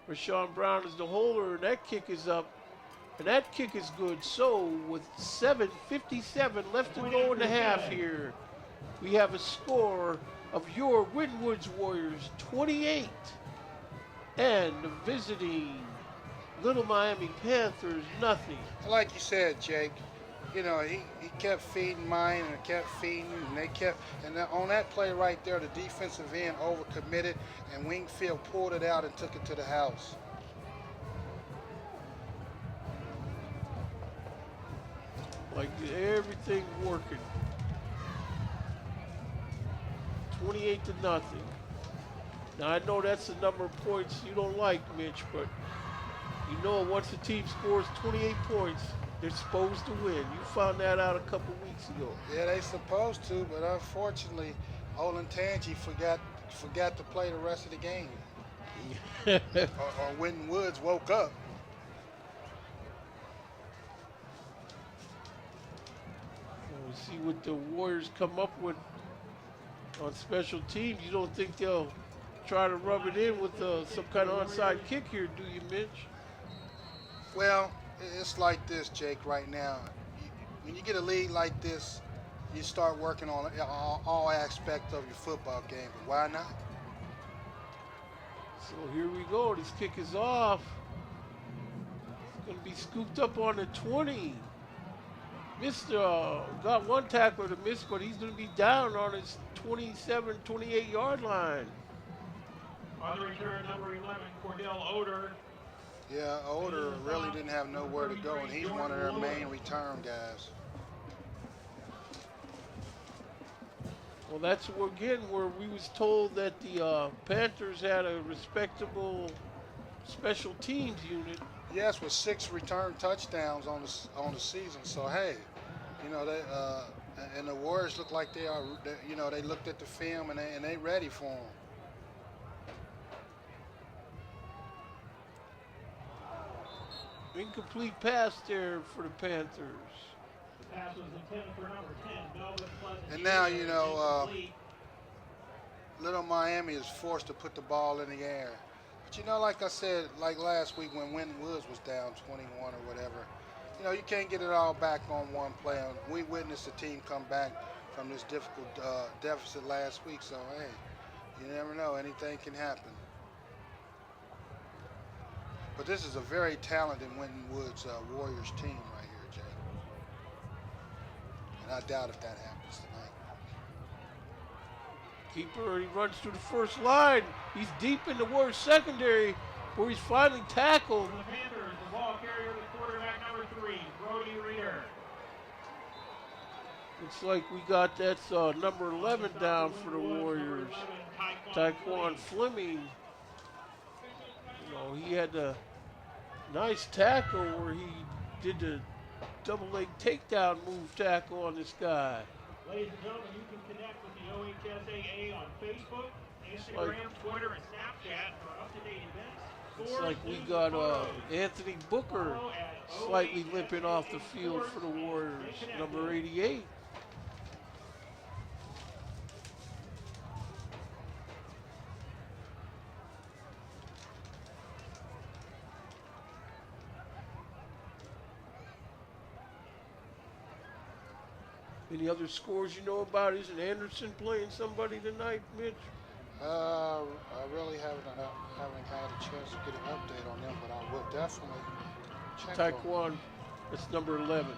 Rashawn Brown is the holder, and that kick is up. And that kick is good. So with 7:57 left to go in the half here, we have a score of your Windwoods Warriors 28 and the visiting Little Miami Panthers nothing. Like you said, Jake, you know, he kept feeding mine and kept feeding, and they kept, and on that play right there, the defensive end overcommitted, and Wingfield pulled it out and took it to the house. Like everything working. 28-0. Now I know that's the number of points you don't like, Mitch, but you know once a team scores 28 points, they're supposed to win. You found that out a couple weeks ago. Yeah, they supposed to, but unfortunately, Olentangy forgot to play the rest of the game. or Winton Woods woke up. We'll see what the Warriors come up with on special teams. You don't think they'll try to rub it in with some kind of onside kick here, do you, Mitch? Well, it's like this, Jake, right now. When you get a lead like this, you start working on all aspects of your football game. But why not? So here we go. This kick is off. It's going to be scooped up on the 20. missed, got one tackler to miss, but he's going to be down on his 27, 28-yard line. On the return, number 11, Cordell Oder. Yeah, Oder really didn't have nowhere to go, and he's one of their main return guys. Well, that's again where we was told that the Panthers had a respectable special teams unit. Yes, with 6 return touchdowns on the season. So hey, you know they and the Warriors look like they are. You know, they looked at the film and they ready for them. Incomplete pass there for the Panthers. The pass was intended for number 10, Melvin Pleasant. And now, you know, Little Miami is forced to put the ball in the air. But, you know, like I said, like last week when Winton Woods was down 21 or whatever, you know, you can't get it all back on one play. And we witnessed the team come back from this difficult deficit last week. So, hey, you never know. Anything can happen. But this is a very talented Winton Woods Warriors team right here, Jay. And I doubt if that happens tonight. Keeper, he runs through the first line. He's deep in the Warriors secondary where he's finally tackled. For the Panthers, the ball carrier with quarterback number 3, Brody Reeder. Looks like we got that's number 11 down for the Warriors. Taquan Fleming. You know, he had a nice tackle where he did the double leg takedown move tackle on this guy. Ladies and gentlemen, you can connect with the OHSAA on Facebook, Instagram, Twitter, and Snapchat for up-to-date events. It's like we got Anthony Booker slightly limping off the field for the Warriors, number 88. Any other scores you know about? Isn't Anderson playing somebody tonight, Mitch? I really haven't had a chance to get an update on them, but I will definitely check on Taquan, that's number 11.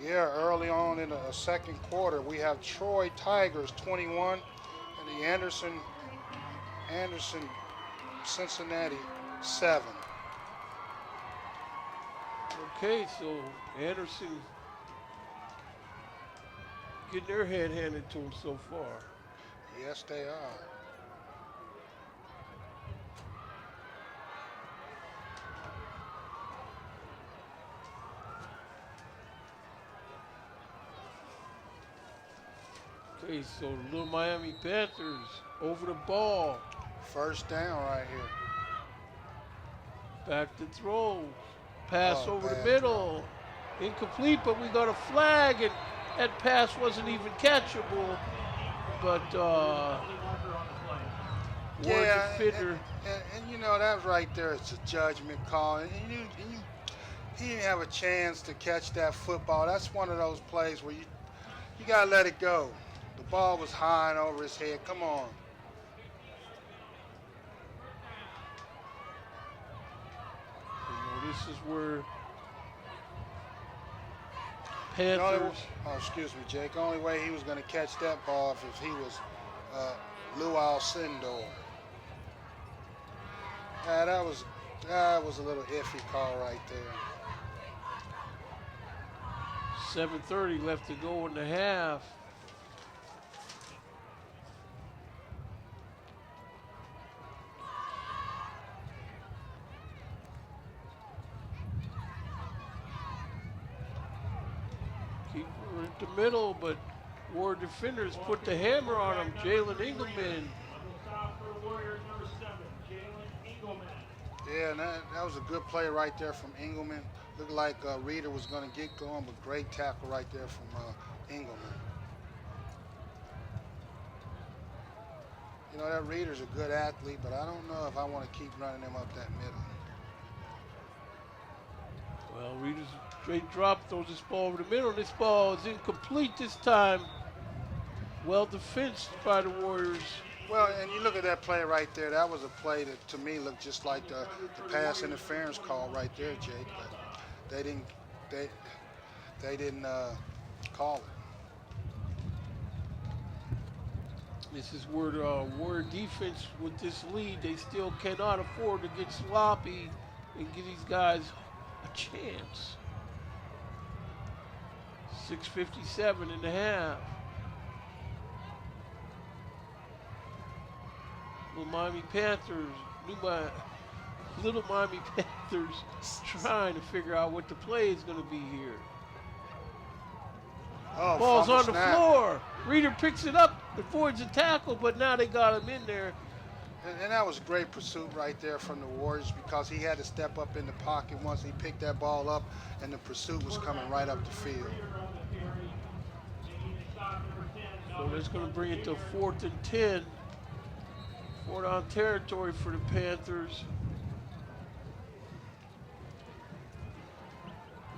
Yeah, early on in the second quarter, we have Troy Tigers 21 and the Anderson Cincinnati 7. Okay, so Anderson getting their head handed to them so far. Yes, they are. Okay, so the Little Miami Panthers over the ball. First down right here. Back to throw. Pass over the bad middle. Incomplete, but we got a flag, and that pass wasn't even catchable. But Yeah, defender. and you know, that right there is a judgment call. And he didn't have a chance to catch that football. That's one of those plays where you got to let it go. The ball was high and over his head. Come on. This is where Panthers. Excuse me, Jake. The only way he was going to catch that ball if he was Luau Sindor. Yeah, that was a little iffy call right there. 7:30 left to go in the half. Keeper at the middle, but War defenders put the hammer on him. Jalen Engelman. Yeah, and that was a good play right there from Engelman. Looked like Reeder was going to get going, but great tackle right there from Engelman. You know, that Reeder's a good athlete, but I don't know if I want to keep running him up that middle. Well, Reeder's straight drop, throws this ball over the middle. This ball is incomplete this time. Well defensed by the Warriors. Well, and you look at that play right there. That was a play that to me looked just like the pass interference call right there, Jake. But they didn't they they didn't call it. This is where the Warrior defense with this lead, they still cannot afford to get sloppy and give these guys a chance. 6:57 and a half. Little Miami Panthers, Little Miami Panthers trying to figure out what the play is going to be here. Oh, Ball's fumble on the snap. floor. Reader picks it up, avoids a tackle, but now they got him in there. And that was great pursuit right there from the Warriors because he had to step up in the pocket once he picked that ball up, and the pursuit was coming right up the field. So that's going to bring it to 4th and 10. 4 down territory for the Panthers.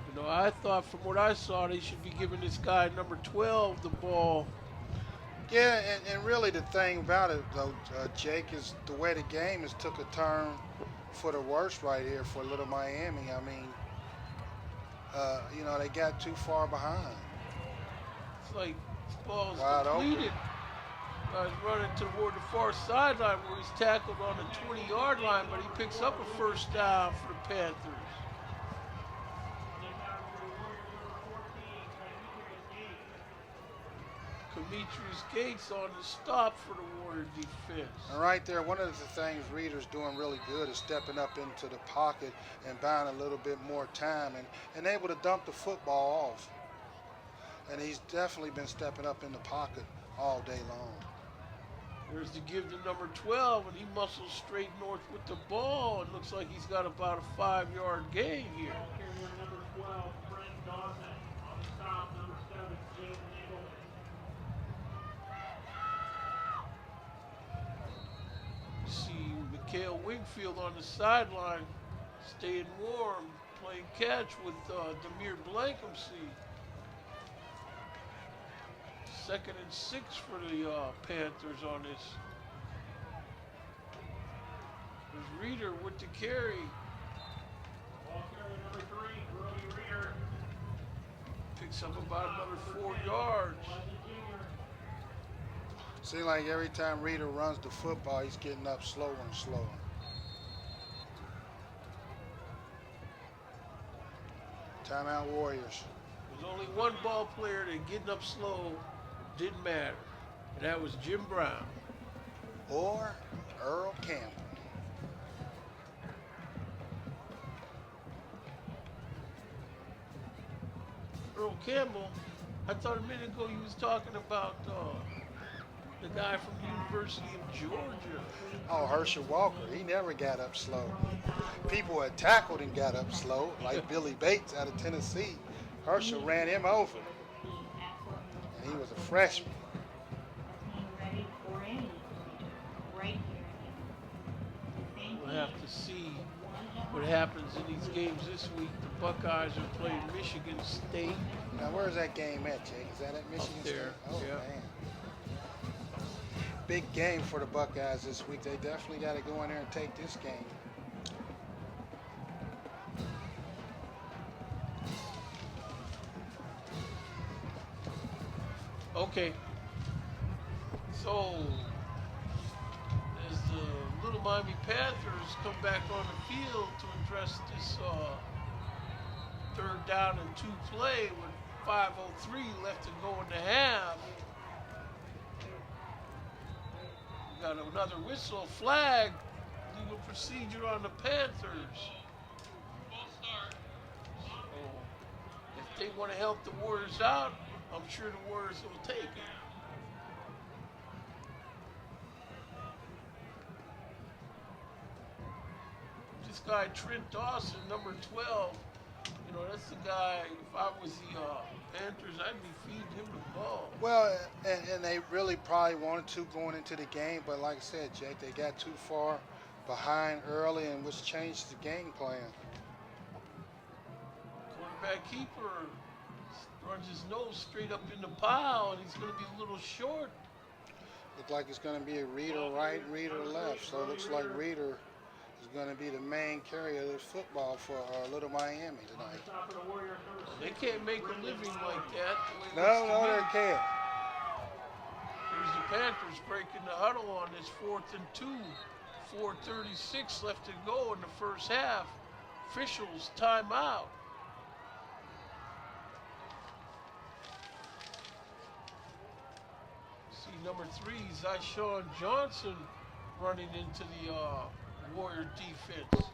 You know, I thought from what I saw, they should be giving this guy number 12 the ball. Yeah, and really the thing about it, though, Jake, is the way the game has took a turn for the worse right here for Little Miami. I mean, you know, they got too far behind. It's like this ball's Wide completed. Guy's running toward the far sideline where he's tackled on the 20-yard line, but he picks up a first down for the Panthers. Demetrius Gates on the stop for the Warrior defense. And right there, one of the things Reader's doing really good is stepping up into the pocket and buying a little bit more time and able to dump the football off. And he's definitely been stepping up in the pocket all day long. There's the give to number 12, and he muscles straight north with the ball. It looks like he's got about a 5-yard gain here. Carrier number 12, Trent Dawson. On the stop, number 7, James Nichols. See Marquel Wingfield on the sideline, staying warm, playing catch with Demir Blankenship. 2nd and 6 for the Panthers on this. There's Reader with the carry. Ball carrier number 3, Brody Reader. Picks up about another 4 yards. Seems like every time Reader runs the football, he's getting up slower and slower. Timeout Warriors. There's only one ball player that getting up slow didn't matter, and that was Jim Brown. Or Earl Campbell. Earl Campbell, I thought a minute ago you was talking about the guy from the University of Georgia. Oh, Herschel Walker. He never got up slow. People had tackled and got up slow, like Billy Bates out of Tennessee. Herschel ran him over. And he was a freshman. We'll have to see what happens in these games this week. The Buckeyes are playing Michigan State. Now, where's that game at, Jake? Is that at Michigan State? there, Oh, yeah. man. Big game for the Buckeyes this week. They definitely got to go in there and take this game. Okay. So, as the Little Miami Panthers come back on the field to address this 3rd down and 2 play with 5:03 left to go in the half. We got another whistle, flag, legal procedure on the Panthers. So, if they want to help the Warriors out, I'm sure the Warriors will take it. This guy, Trent Dawson, number 12, you know, that's the guy, if I was the Panthers, I'd be feeding him the ball. Well, and they really probably wanted to going into the game, but like I said, Jake, they got too far behind early, and which changed the game plan. Quarterback keeper runs his nose straight up in the pile, and he's going to be a little short. The Look like it's going to be a Reader right, Reader left. So it looks like Reader is going to be the main carrier of this football for Little Miami tonight. They can't make a living like that. No, they can't. Here's the Panthers breaking the huddle on this 4th and 2. 4:36 left to go in the first half. Officials timeout. See number 3, Zyshawn Johnson running into the Warrior defense.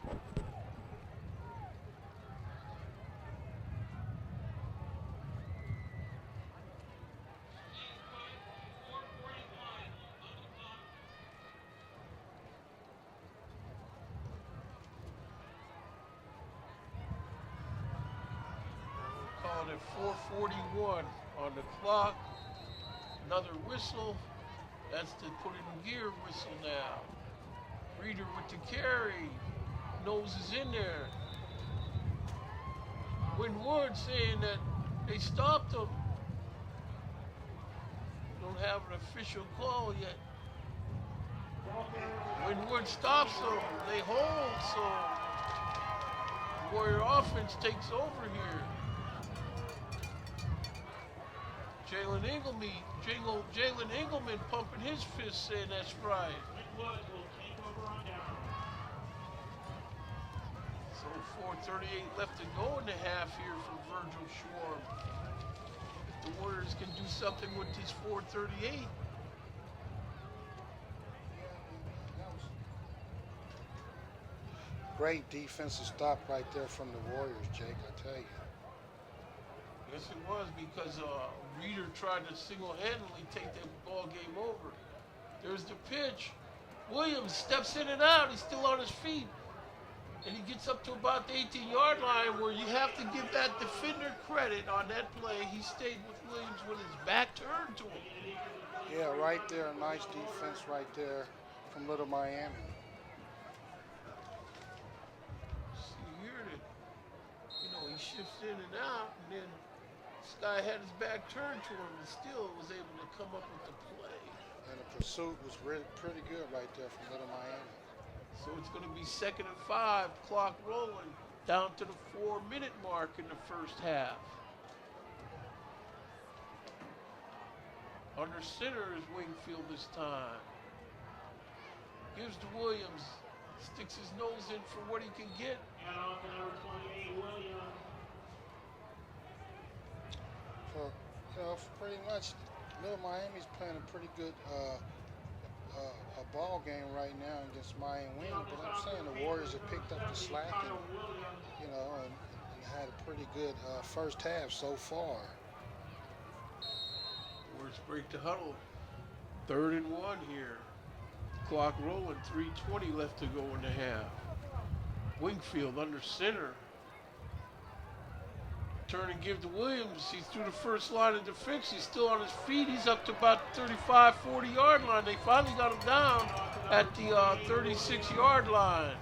Calling it 4:41 on the clock. Another whistle. That's the put it in gear whistle now. Reader with the carry. Nose is in there. Winwood saying that they stopped him. Don't have an official call yet. Winwood stops them. They hold, so Warrior offense takes over here. Jalen Engelman pumping his fist saying that's right. So 4:38 left to go in the half here for Virgil Schwarm. If the Warriors can do something with this 4:38. Great defensive stop right there from the Warriors, Jake, I tell you. Yes, it was, because Reader tried to single-handedly take that ball game over. There's the pitch. Williams steps in and out. He's still on his feet. And he gets up to about the 18-yard line, where you have to give that defender credit on that play. He stayed with Williams with his back turned to him. Yeah, right there. Nice defense right there from Little Miami. See here that, he shifts in and out, and then this guy had his back turned to him and still was able to come up with the play. And the pursuit was really pretty good right there from Little Miami. So it's going to be 2nd and 5, clock rolling down to the 4-minute mark in the first half. Under center is Wingfield this time. Gives to Williams, sticks his nose in for what he can get. And on to number 28, Williams. For pretty much, Little Miami's playing a pretty good a ball game right now against Miami Winton, but I'm saying the Warriors have picked up the slack and had a pretty good first half so far. Warriors break the huddle. 3rd and 1 here. Clock rolling, 3:20 left to go in the half. Wingfield under center. Turn and give to Williams. He's through the first line of defense. He's still on his feet. He's up to about the 35, 40-yard line. They finally got him down at the 36-yard line.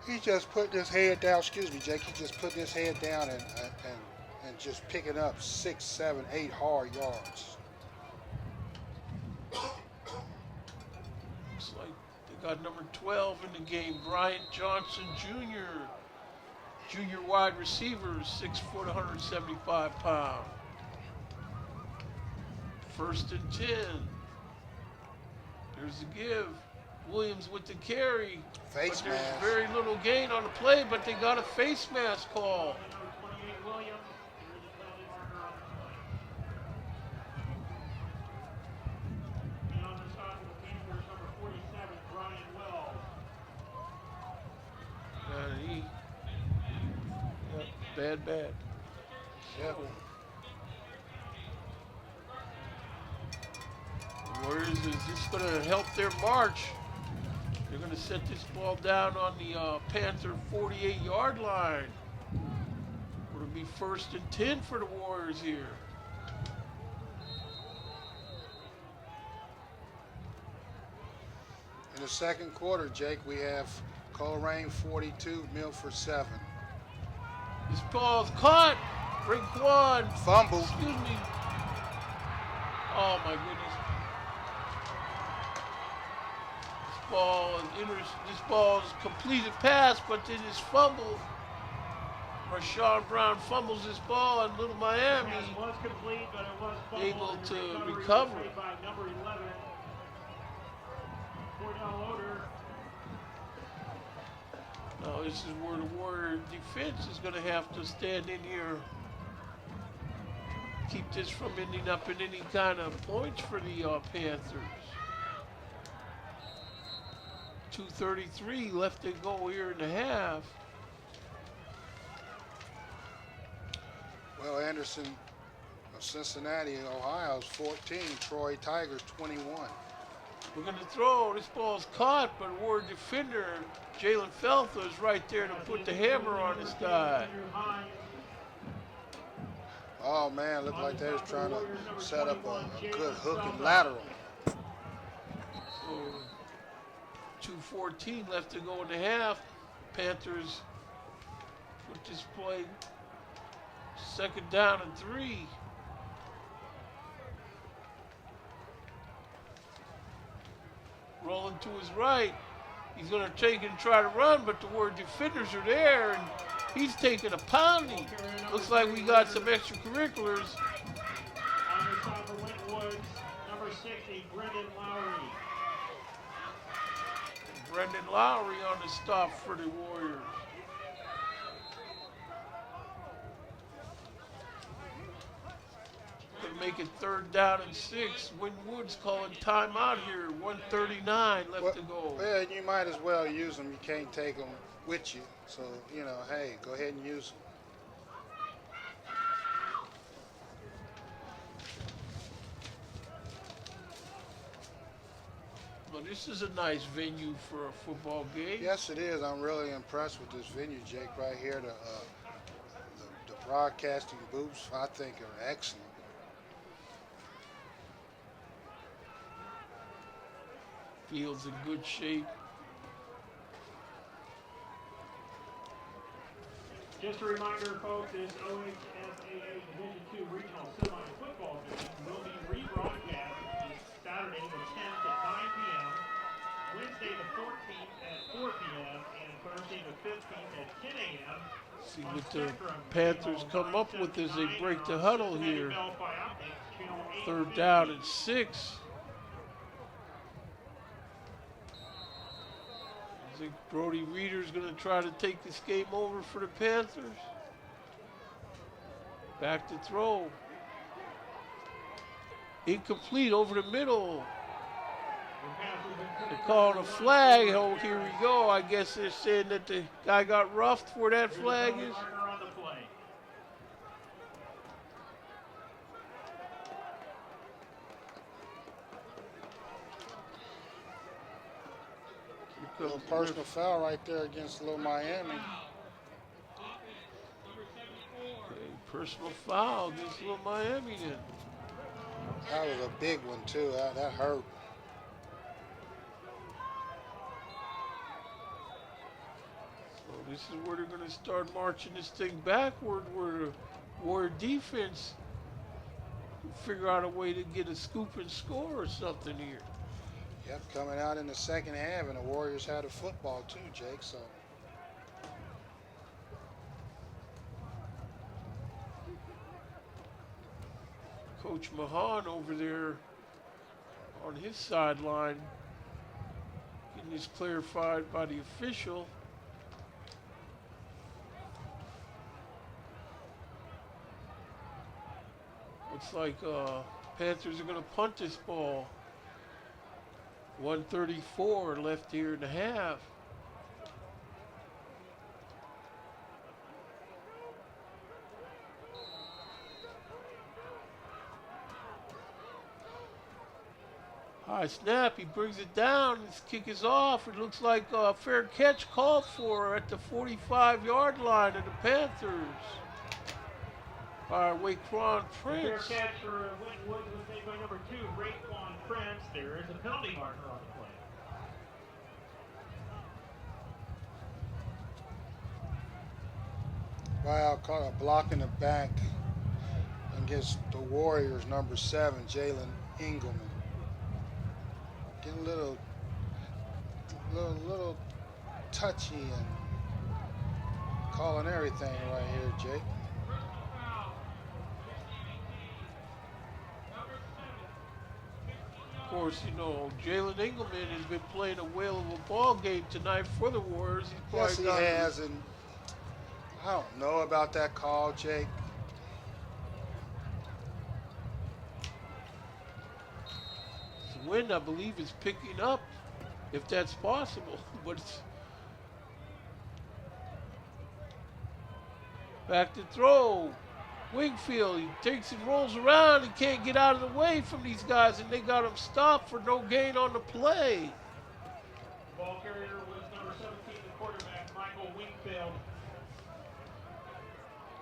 He just put his head down. Excuse me, Jake. He just put his head down and just picking up 6, 7, 8 hard yards. Looks like they got number 12 in the game, Bryant Johnson Jr. Junior wide receiver, 6 foot, 175 pounds. 1st and 10. There's the give. Williams with the carry. Face but there's mask. very little gain on the play, but they got a face mask call. Number 28, Williams. There is a penalty marker on the play. And on the side of the Panthers, number 47, Brian Wells. Bad. Yep. Warriors, is this going to help their march? They're going to set this ball down on the Panther 48-yard line. It'll be 1st and 10 for the Warriors here. In the second quarter, Jake, we have Coleraine 42, Milford 7. This ball's caught. Raekwon. Fumble. Excuse me. Oh my goodness. This ball is completed pass, but then his fumble. Rashawn Brown fumbles this ball, and Little Miami Pass was complete, but it was fumbled. able and to recovery was recover. made by number 11, Cordell Loader. Now this is where the Warrior defense is going to have to stand in here, keep this from ending up in any kind of points for the Panthers. 2:33 left to go here in the half. Well, Anderson of Cincinnati, Ohio's 14, Troy Tigers 21. We're going to throw. This ball's caught, but Warrior defender Jalen Feltha is right there to put the hammer on this guy. Oh man, looked like they was trying to set up a good hook and lateral. So 2:14 left to go in the half. Panthers with this play. Second down and 3. Rolling to his right. He's going to take and try to run, but the Warrior defenders are there, and he's taking a pounding. Looks like we got some extracurriculars. On the side for Winton, number 60, Brendan Lowry. Brendan Lowry on the stop for the Warriors. Gonna make it third down and 6. Winton Woods calling timeout here. 1:39 left to go. Well, you might as well use them. You can't take them with you. So, you know, hey, go ahead and use them. Well, this is a nice venue for a football game. Yes, it is. I'm really impressed with this venue, Jake, right here. The broadcasting booths, I think, are excellent. Field's in good shape. Just a reminder, folks, this OHSAA Division II Regional Semi Football game will be rebroadcast this Saturday the 10th at 9 p.m., Wednesday the 14th at 4 p.m., and Thursday the 15th at 10 a.m. See what the Panthers come up with as they break the huddle here. Third down and 6. I think Brody Reeder's going to try to take this game over for the Panthers. Back to throw. Incomplete over the middle. They're calling a flag. Oh, here we go. I guess they're saying that the guy got roughed where that flag is. A little personal foul right there against Little Miami. Okay, personal foul against Little Miami then. That was a big one, too. That hurt. So this is where they're going to start marching this thing backward, where the Warrior defense can figure out a way to get a scoop and score or something here. Yep, coming out in the second half, and the Warriors had a football, too, Jake, so. Coach Mahan over there on his sideline getting this clarified by the official. Looks like Panthers are going to punt this ball. 1:34 left here in the half. High snap, he brings it down, his kick is off. It looks like a fair catch called for at the 45-yard line of the Panthers by Raekwon Prince. Fair catch for Winton Woods was made by number 2, Raekwon Prince. There is a penalty marker on the play. Wow, caught a block in the back against the Warriors, number 7, Jalen Engelman. Getting a little little touchy and calling everything right here, Jake. Of course, you know, Jalen Engelman has been playing a whale of a ball game tonight for the Warriors. He's Yes, he probably has, and I don't know about that call, Jake. The wind, I believe, is picking up, if that's possible. But it's back to throw. Wingfield, he takes and rolls around. He can't get out of the way from these guys, and they got him stopped for no gain on the play. Ball carrier was number 17, the quarterback, Michael Wingfield.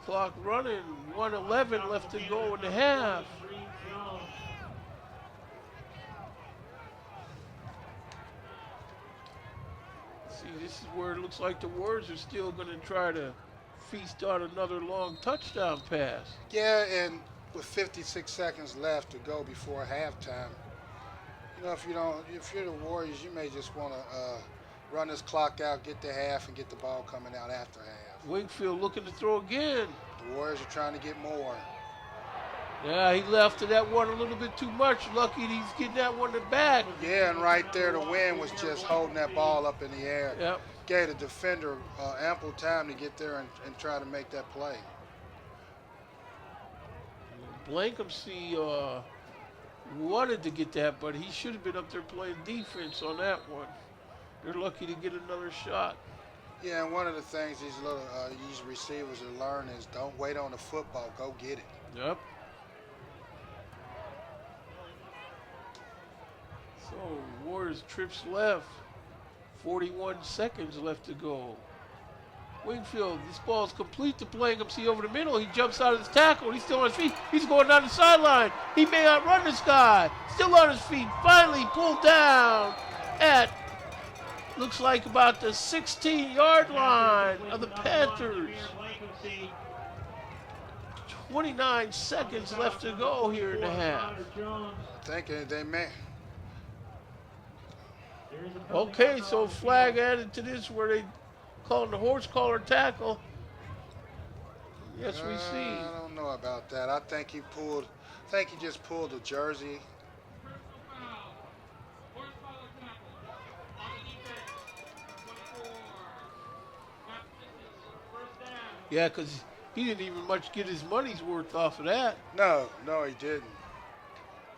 Clock running, 1:11 left to go in the half. See, this is where it looks like the Warriors are still going to try to feast on another long touchdown pass. Yeah, and with 56 seconds left to go before halftime, you know, if you're the Warriors, you may just want to run this clock out, get to half, and get the ball coming out after half. Wingfield looking to throw again. The Warriors are trying to get more. Yeah, he left to that one a little bit too much. Lucky he's getting that one to back. Yeah, and right there, the wind was just holding that ball up in the air. Yep. Gave the defender ample time to get there and try to make that play. Blankenship wanted to get that, but he should have been up there playing defense on that one. They're lucky to get another shot. Yeah, and one of the things these receivers are learning is don't wait on the football, go get it. Yep. So Warriors trips left. 41 seconds left to go. Wingfield, this ball is complete to Blankenship over the middle. He jumps out of his tackle. He's still on his feet. He's going down the sideline. He may outrun this guy. Still on his feet. Finally pulled down at, looks like about the 16-yard line of the Panthers. 29 seconds left to go here in the half. I think they may. Okay, so flag added to this where they calling the horse collar tackle. Yes, we see. I don't know about that. I think he just pulled the jersey. Yeah, because he didn't even much get his money's worth off of that. No, he didn't.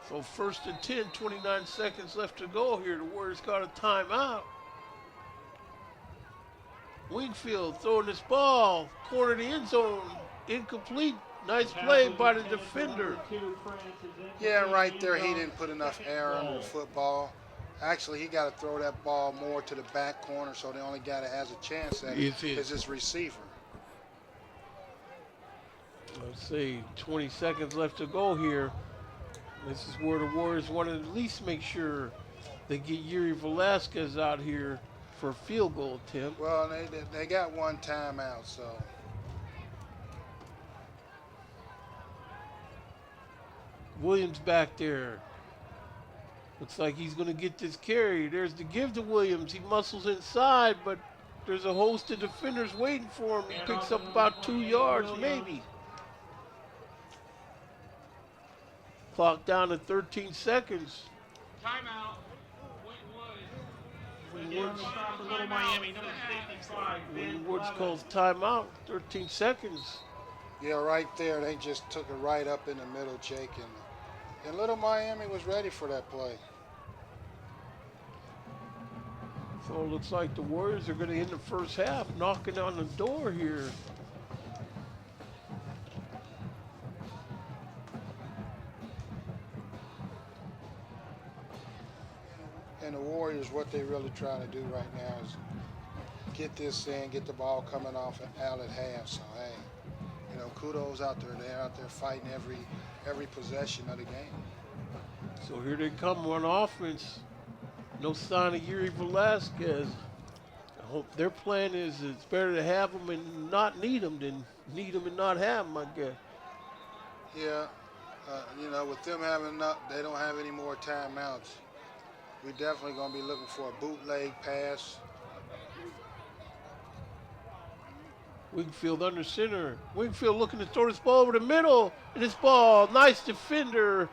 So 1st and 10, 29 seconds left to go here. The Warriors got a timeout. Wingfield throwing this ball, corner of the end zone, incomplete. Nice play by the defender. Yeah, right there he didn't put enough air under the football. Actually, he got to throw that ball more to the back corner, so the only guy that has a chance at it is his receiver. Let's see, 20 seconds left to go here. This is where the Warriors want to at least make sure they get Yuri Velasquez out here for a field goal attempt. Well, they got one timeout, so. Williams back there. Looks like he's going to get this carry. There's the give to Williams. He muscles inside, but there's a host of defenders waiting for him. He picks up about 2 yards, maybe. Clock down to 13 seconds. Timeout. Woods calls timeout. 13 seconds. Yeah, right there. They just took it right up in the middle, Jake. And Little Miami was ready for that play. So it looks like the Warriors are going to end the first half knocking on the door here. And the Warriors, what they really trying to do right now is get this in, get the ball coming off out at half. So, hey, you know, kudos out there. They're out there fighting every possession of the game. So here they come on offense. No sign of Yuri Velasquez. I hope their plan is it's better to have them and not need them than need them and not have them, I guess. Yeah, you know, with them having they don't have any more timeouts. We're definitely going to be looking for a bootleg pass. Wingfield under center. Wingfield looking to throw this ball over the middle. And this ball, nice defender.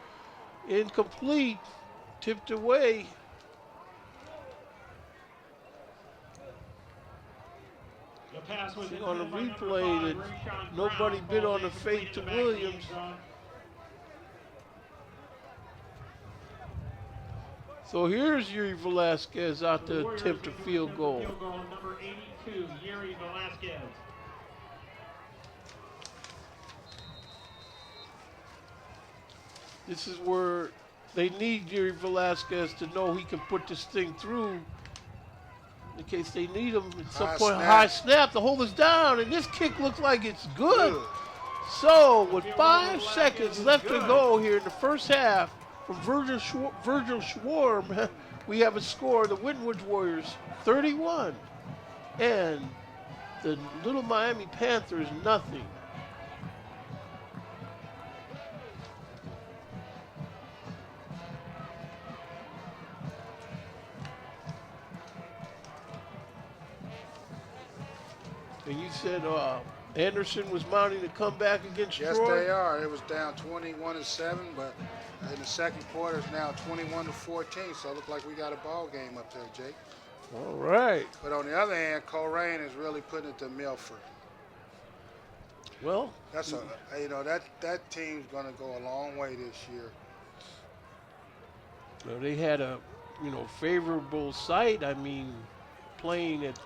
Incomplete. Tipped away. The pass was On the intended by number replay 5, that Rashawn nobody Brown. bid Ball on the incomplete fake in to the back of the Williams. end zone. So here's Yuri Velasquez out The to Warriors attempt a will field attempt goal. Field goal number 82, Yuri Velasquez. This is where they need Yuri Velasquez to know he can put this thing through in case they need him at some High point. snap. High snap, the hold is down, and this kick looks like it's good. So with 5 seconds left to go here in the first half from Virgil Schwarm, we have a score, the Winton Warriors 31 and the Little Miami Panthers nothing. And you said Anderson was mounting to come back against Yes, Troy? they are. It was down 21-7, but in the second quarter, it's now 21-14. So it looks like we got a ball game up there, Jake. All right. But on the other hand, Coleraine is really putting it to Milford. Well, That's that team's going to go a long way this year. they had a favorable site. I mean, playing at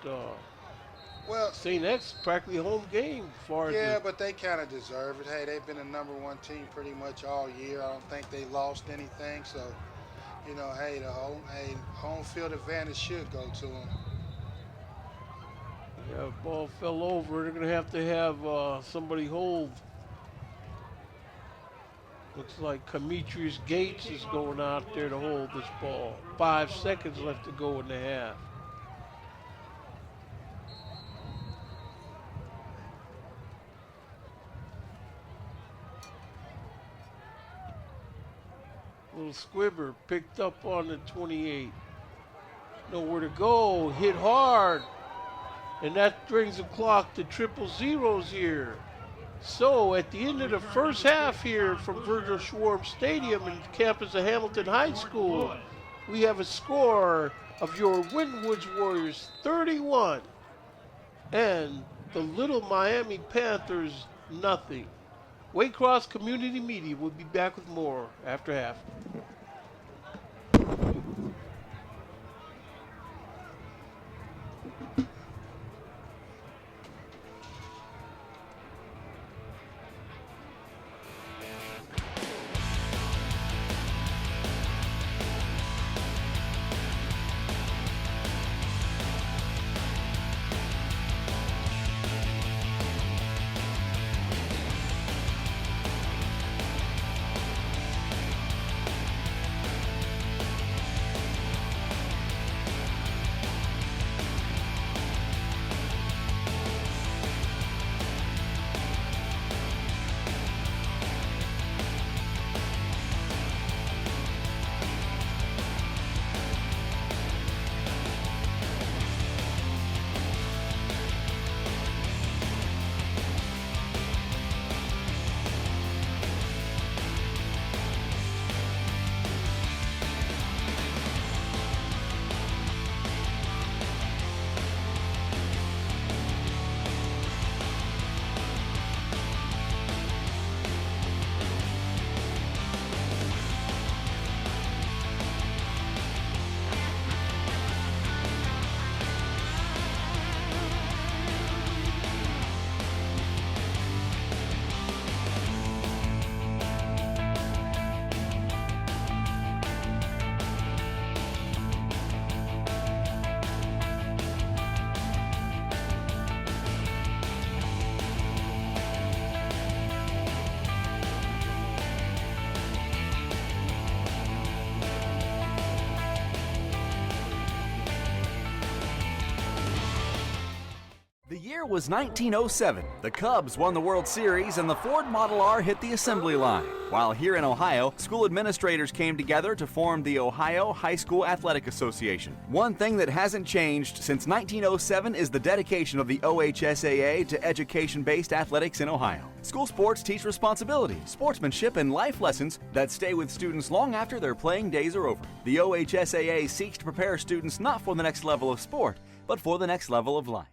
Well, St. X, practically a home game. As far as yeah, but they kind of deserve it. Hey, they've been the #1 team pretty much all year. I don't think they lost anything. So, hey, the home field advantage should go to them. yeah, ball fell over. They're going to have somebody hold. Looks like Demetrius Gates is going out there to hold this ball. 5 seconds left to go in the half. Little squibber picked up on the 28. Nowhere to go. Hit hard. And that brings the clock to 0-0 here. So at the end of the first half here from Virgil Schwarm Stadium in the campus of Hamilton High School, we have a score of your Winton Warriors 31 and the Little Miami Panthers nothing. Waycross Community Media will be back with more after half. year was 1907. The Cubs won the World Series and the Ford Model R hit the assembly line. While here in Ohio, school administrators came together to form the Ohio High School Athletic Association. One thing that hasn't changed since 1907 is the dedication of the OHSAA to education-based athletics in Ohio. School sports teach responsibility, sportsmanship, and life lessons that stay with students long after their playing days are over. The OHSAA seeks to prepare students not for the next level of sport, but for the next level of life.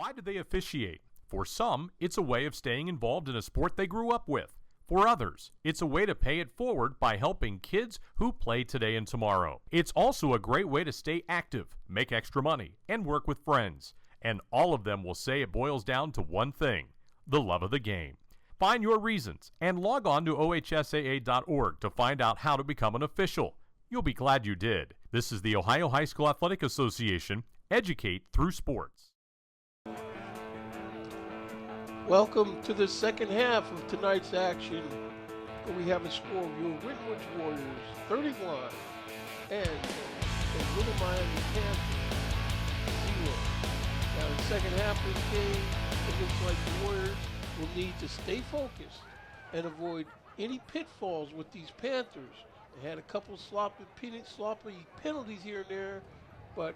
Why do they officiate? For some, it's a way of staying involved in a sport they grew up with. For others, it's a way to pay it forward by helping kids who play today and tomorrow. It's also a great way to stay active, make extra money, and work with friends. And all of them will say it boils down to one thing: the love of the game. Find your reasons and log on to OHSAA.org to find out how to become an official. You'll be glad you did. This is the Ohio High School Athletic Association. Educate through sports. Welcome to the second half of tonight's action, where we have a score of your Winton Warriors 31 and the Little Miami Panthers 0. Now in the second half of this game, it looks like the Warriors will need to stay focused and avoid any pitfalls with these Panthers. They had a couple sloppy penalties here and there, but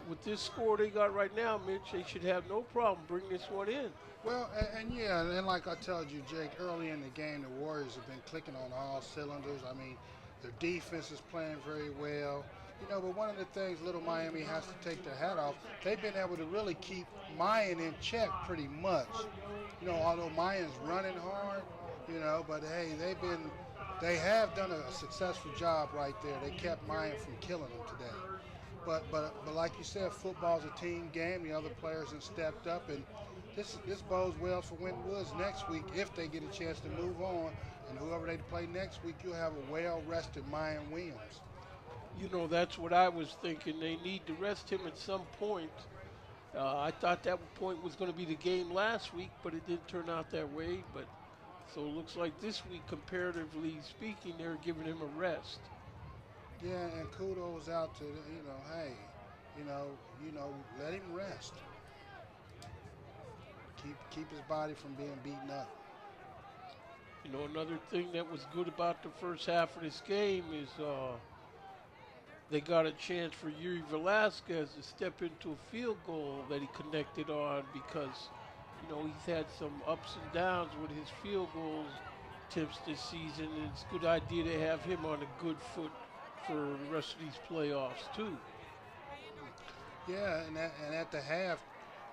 with this score they got right now, Mitch, they should have no problem bringing this one in. Well, and like I told you, Jake, early in the game, the Warriors have been clicking on all cylinders. I mean, their defense is playing very well. But one of the things Little Miami has to take their hat off, they've been able to really keep Mayan in check pretty much. Although Mayan's running hard, but hey, they have done a successful job right there. They kept Mayan from killing them today. But like you said, football's a team game. The other players have stepped up, and this bodes well for Winton Woods next week if they get a chance to move on. And whoever they play next week, you'll have a well-rested Mayan Williams. That's what I was thinking. They need to rest him at some point. I thought that point was going to be the game last week, but it didn't turn out that way. But so it looks like this week, comparatively speaking, they're giving him a rest. Yeah, and kudos out to hey, let him rest. Keep his body from being beaten up. Another thing that was good about the first half of this game is they got a chance for Yuri Velasquez to step into a field goal that he connected on because, he's had some ups and downs with his field goals attempts this season, and it's a good idea to have him on a good foot for the rest of these playoffs too. Yeah, and at the half,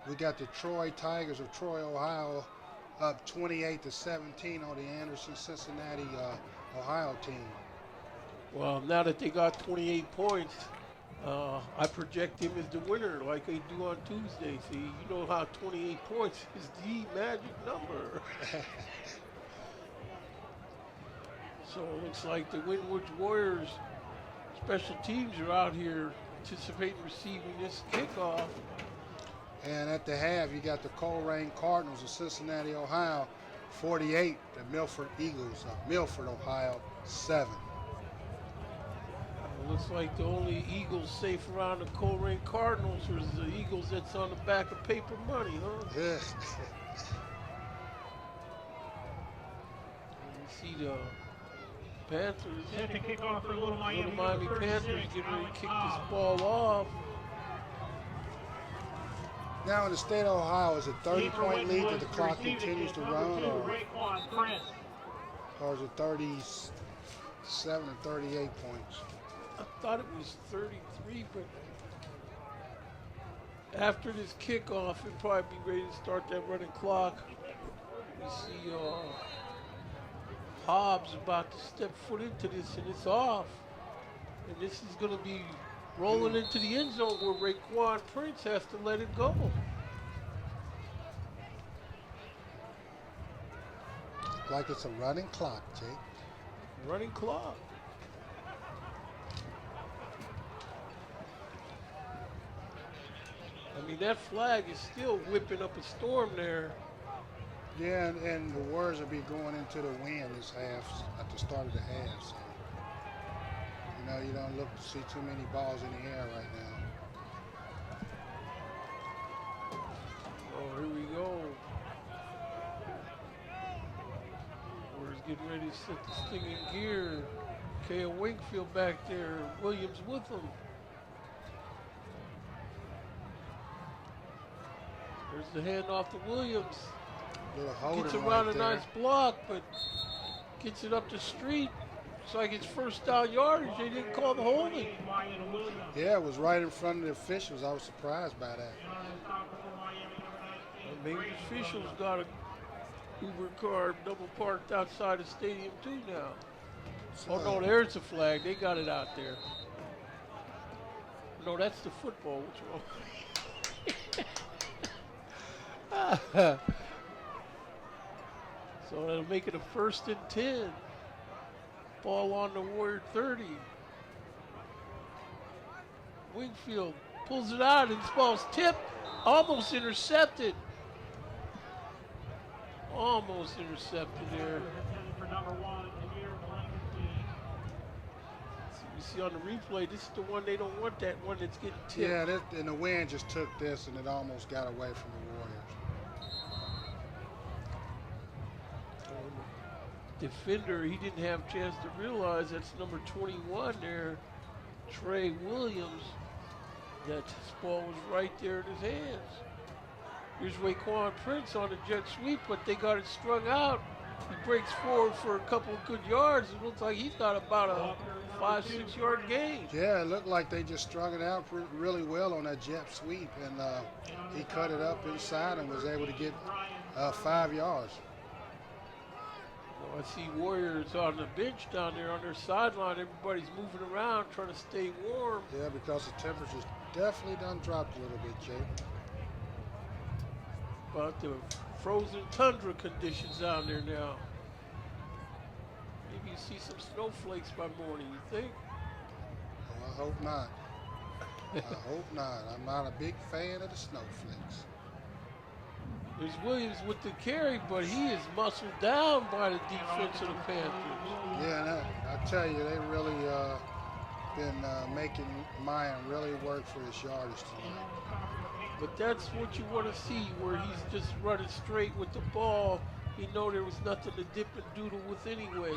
we got the Troy Tigers of Troy, Ohio, up 28-17 on the Anderson-Cincinnati Ohio team. Well, now that they got 28 points, I project him as the winner like they do on Tuesday. See, you know how 28 points is the magic number. So it looks like the Winton Warriors special teams are out here anticipating receiving this kickoff. And at the half, you got the Coleraine Cardinals of Cincinnati, Ohio, 48, the Milford Eagles of Milford, Ohio, 7. Looks like the only Eagles safe around the Coleraine Cardinals is the Eagles that's on the back of paper money, huh? Yeah. You see the Panthers. Set to kick off for Little Miami. Panthers getting ready to kick this ball off. Now in the state of Ohio, is it 30-point lead that the clock continues to run, or is it 37 or 38 points? I thought it was 33, but after this kickoff, it'll probably be ready to start that running clock. We see Hobbs about to step foot into this, and it's off. And this is going to be rolling into the end zone where Raekwon Prince has to let it go. Like it's a running clock, Jake. Running clock. I mean, that flag is still whipping up a storm there. Yeah, and the Warriors will be going into the wind this half, at the start of the half. So, you don't look to see too many balls in the air right now. Oh, here we go. Warriors getting ready to set this thing in gear. Kale Wakefield back there. Williams with him. There's the handoff to Williams. Gets around a nice block, but gets it up the street. It's like it's first down yardage. They didn't call the holding. Yeah, it was right in front of the officials. I was surprised by that. Maybe officials got a Uber car double parked outside the stadium too now. Oh no, there's the flag. They got it out there. No, that's the football. What's wrong? So that'll make it a 1st and 10. Ball on the Warrior 30. Wingfield pulls it out and this ball's tipped. Almost intercepted. Almost intercepted there. For number 1, Amir Blankenstein. You see on the replay, this is the one they don't want, that one that's getting tipped. Yeah, and the wind just took this and it almost got away from the Warriors. Defender, he didn't have a chance to realize that's number 21 there, Trey Williams. That ball was right there in his hands. Here's Raekwon Prince on the jet sweep, but they got it strung out. He breaks forward for a couple of good yards. It looks like he's got about a 5-6 yard gain. Yeah, it looked like they just strung it out really well on that jet sweep, and he cut it up inside and was able to get 5 yards. Well, I see Warriors on the bench down there on their sideline. Everybody's moving around trying to stay warm. Yeah, because the temperature's definitely done dropped a little bit, Jake. About the frozen tundra conditions down there now. Maybe you see some snowflakes by morning, you think? Oh, I hope not. I hope not. I'm not a big fan of the snowflakes. There's Williams with the carry, but he is muscled down by the defense of the Panthers. Yeah, and I tell you, they really been making Mayan really work for his yardage tonight. But that's what you want to see, where he's just running straight with the ball. He know there was nothing to dip and doodle with anyway.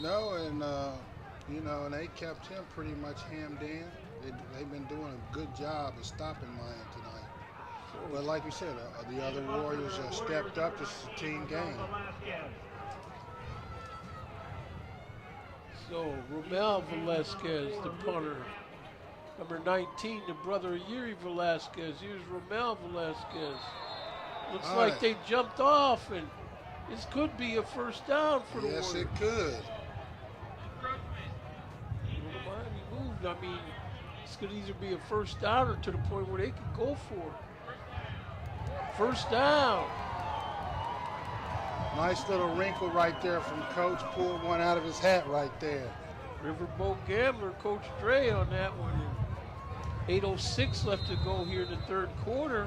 No, and and they kept him pretty much hemmed in. They've been doing a good job of stopping Mayan tonight. But like you said, the other Warriors stepped up. This is a team game. So, Romel Velasquez, the punter. Number 19, the brother of Yuri Velasquez. Here's Romel Velasquez. Looks like they jumped off, and this could be a 1st down for the Warriors. Yes, it could. Miami moved. I mean, this could either be a 1st down or to the point where they could go for it. 1st down. Nice little wrinkle right there from Coach. Pulled one out of his hat right there. Riverboat Gambler, Coach Dre on that one. 8:06 left to go here in the 3rd quarter.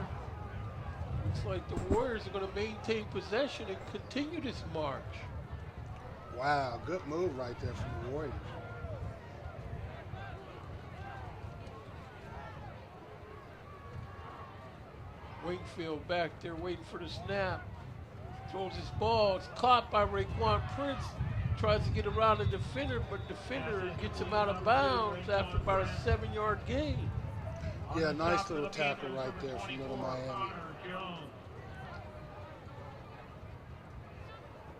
Looks like the Warriors are going to maintain possession and continue this march. Wow, good move right there from the Warriors. Wingfield back there waiting for the snap. Throws his ball. It's caught by Raekwon Prince. Tries to get around the defender, but defender gets him out of bounds after about a 7-yard gain. Yeah, nice little tackle right there from Little Miami.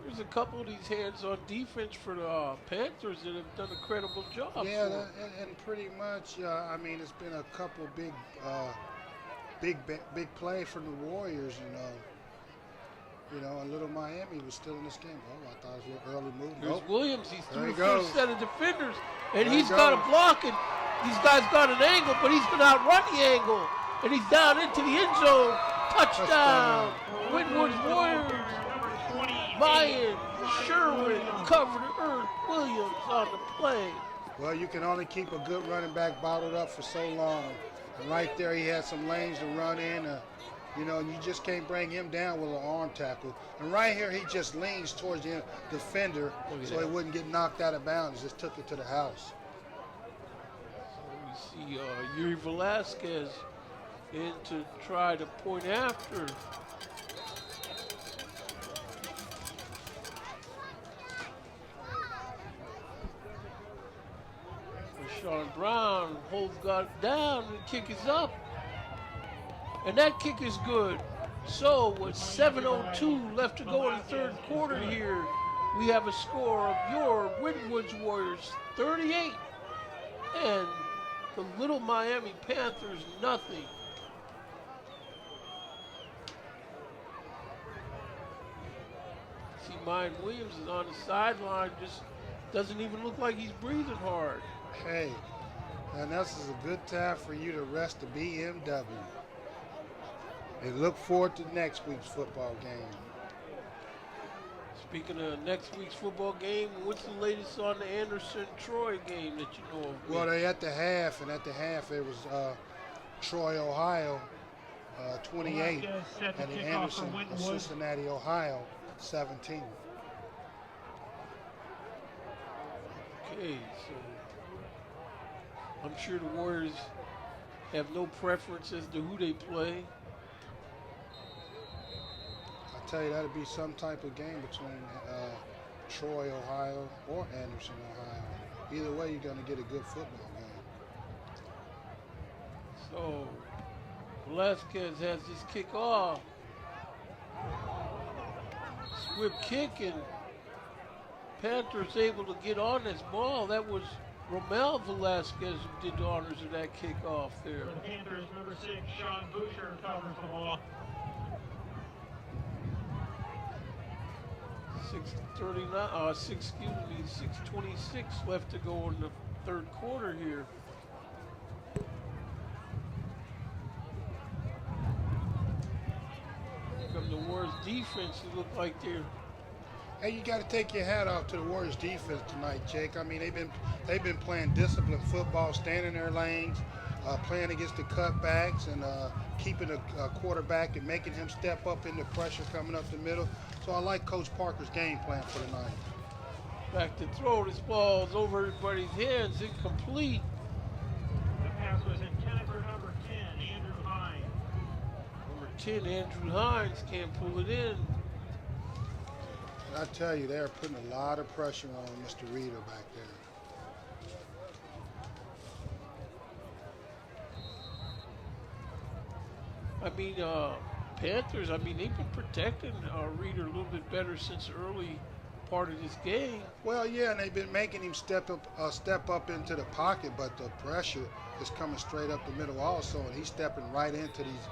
There's a couple of these hands on defense for the Panthers that have done a credible job. Yeah, and pretty much, I mean, it's been a couple big play from the Warriors, and Little Miami was still in this game. Oh, I thought it was an early move. There's Nope. Williams. He's through the goes. 1st set of defenders, and There he's he got a goes. block, and these guys got an angle, but he's going to outrun the angle, and he's down into the end zone. Touchdown. Winwood's Warriors. Mayan, Sherwin, cover the earth. Williams on the play. Well, you can only keep a good running back bottled up for so long. And right there, he had some lanes to run in. And you just can't bring him down with an arm tackle. And right here, he just leans towards the defender so he wouldn't get knocked out of bounds. Just took it to the house. So we see Yuri Velasquez in to try to point after. Sean Brown holds got down, and the kick is up. And that kick is good. So with 7:02 left to go in the 3rd quarter here, we have a score of your Winwood's Warriors 38 and the Little Miami Panthers nothing. Mine Williams is on the sideline, just doesn't even look like he's breathing hard. Hey, and this is a good time for you to rest the BMW. And look forward to next week's football game. Speaking of next week's football game, what's the latest on the Anderson-Troy game that you know of? Well, they're at the half, and at the half it was Troy, Ohio, 28, and the Anderson of Cincinnati, Ohio, 17. Okay, so I'm sure the Warriors have no preference as to who they play. I tell you, that'll be some type of game between Troy, Ohio, or Anderson, Ohio. Either way, you're going to get a good football game. So Velasquez has this kick off. Swift kick, and Panthers able to get on this ball. That was Romel Velasquez who did the honors of that kickoff there. For the Panthers, number 6, Sean Boucher covers the ball. 6:26 left to go in the third quarter here. From the Warriors defense, it looked like they're. Hey, you got to take your hat off to the Warriors defense tonight, Jake. I mean, they've been playing disciplined football, staying in their lanes, playing against the cutbacks, and keeping a quarterback and making him step up into pressure coming up the middle. So I like Coach Parker's game plan for tonight. Back to throw. This ball's over everybody's heads, incomplete. The pass was intended for number 10, Andrew Hines. Number 10, Andrew Hines can't pull it in. And I tell you, they're putting a lot of pressure on Mr. Reeder back there. I mean, Panthers, I mean, they've been protecting Reeder a little bit better since the early part of this game. Well, yeah, and they've been making him step up into the pocket, but the pressure is coming straight up the middle also, and he's stepping right into these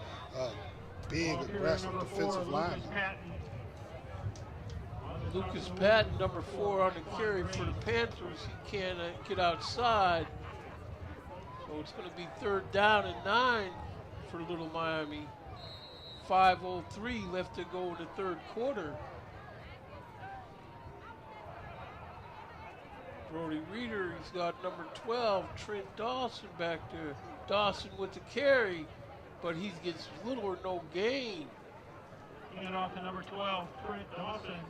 big, aggressive defensive linemen. Lucas Patton, number 4 on the carry for the Panthers. He can't get outside. So it's going to be 3rd down and 9 for Little Miami. 5:03 left to go in the third quarter. Brody Reeder, he's got number 12, Trent Dawson back there. Dawson with the carry, but he gets little or no gain. Hand off to number 12, Trent Dawson.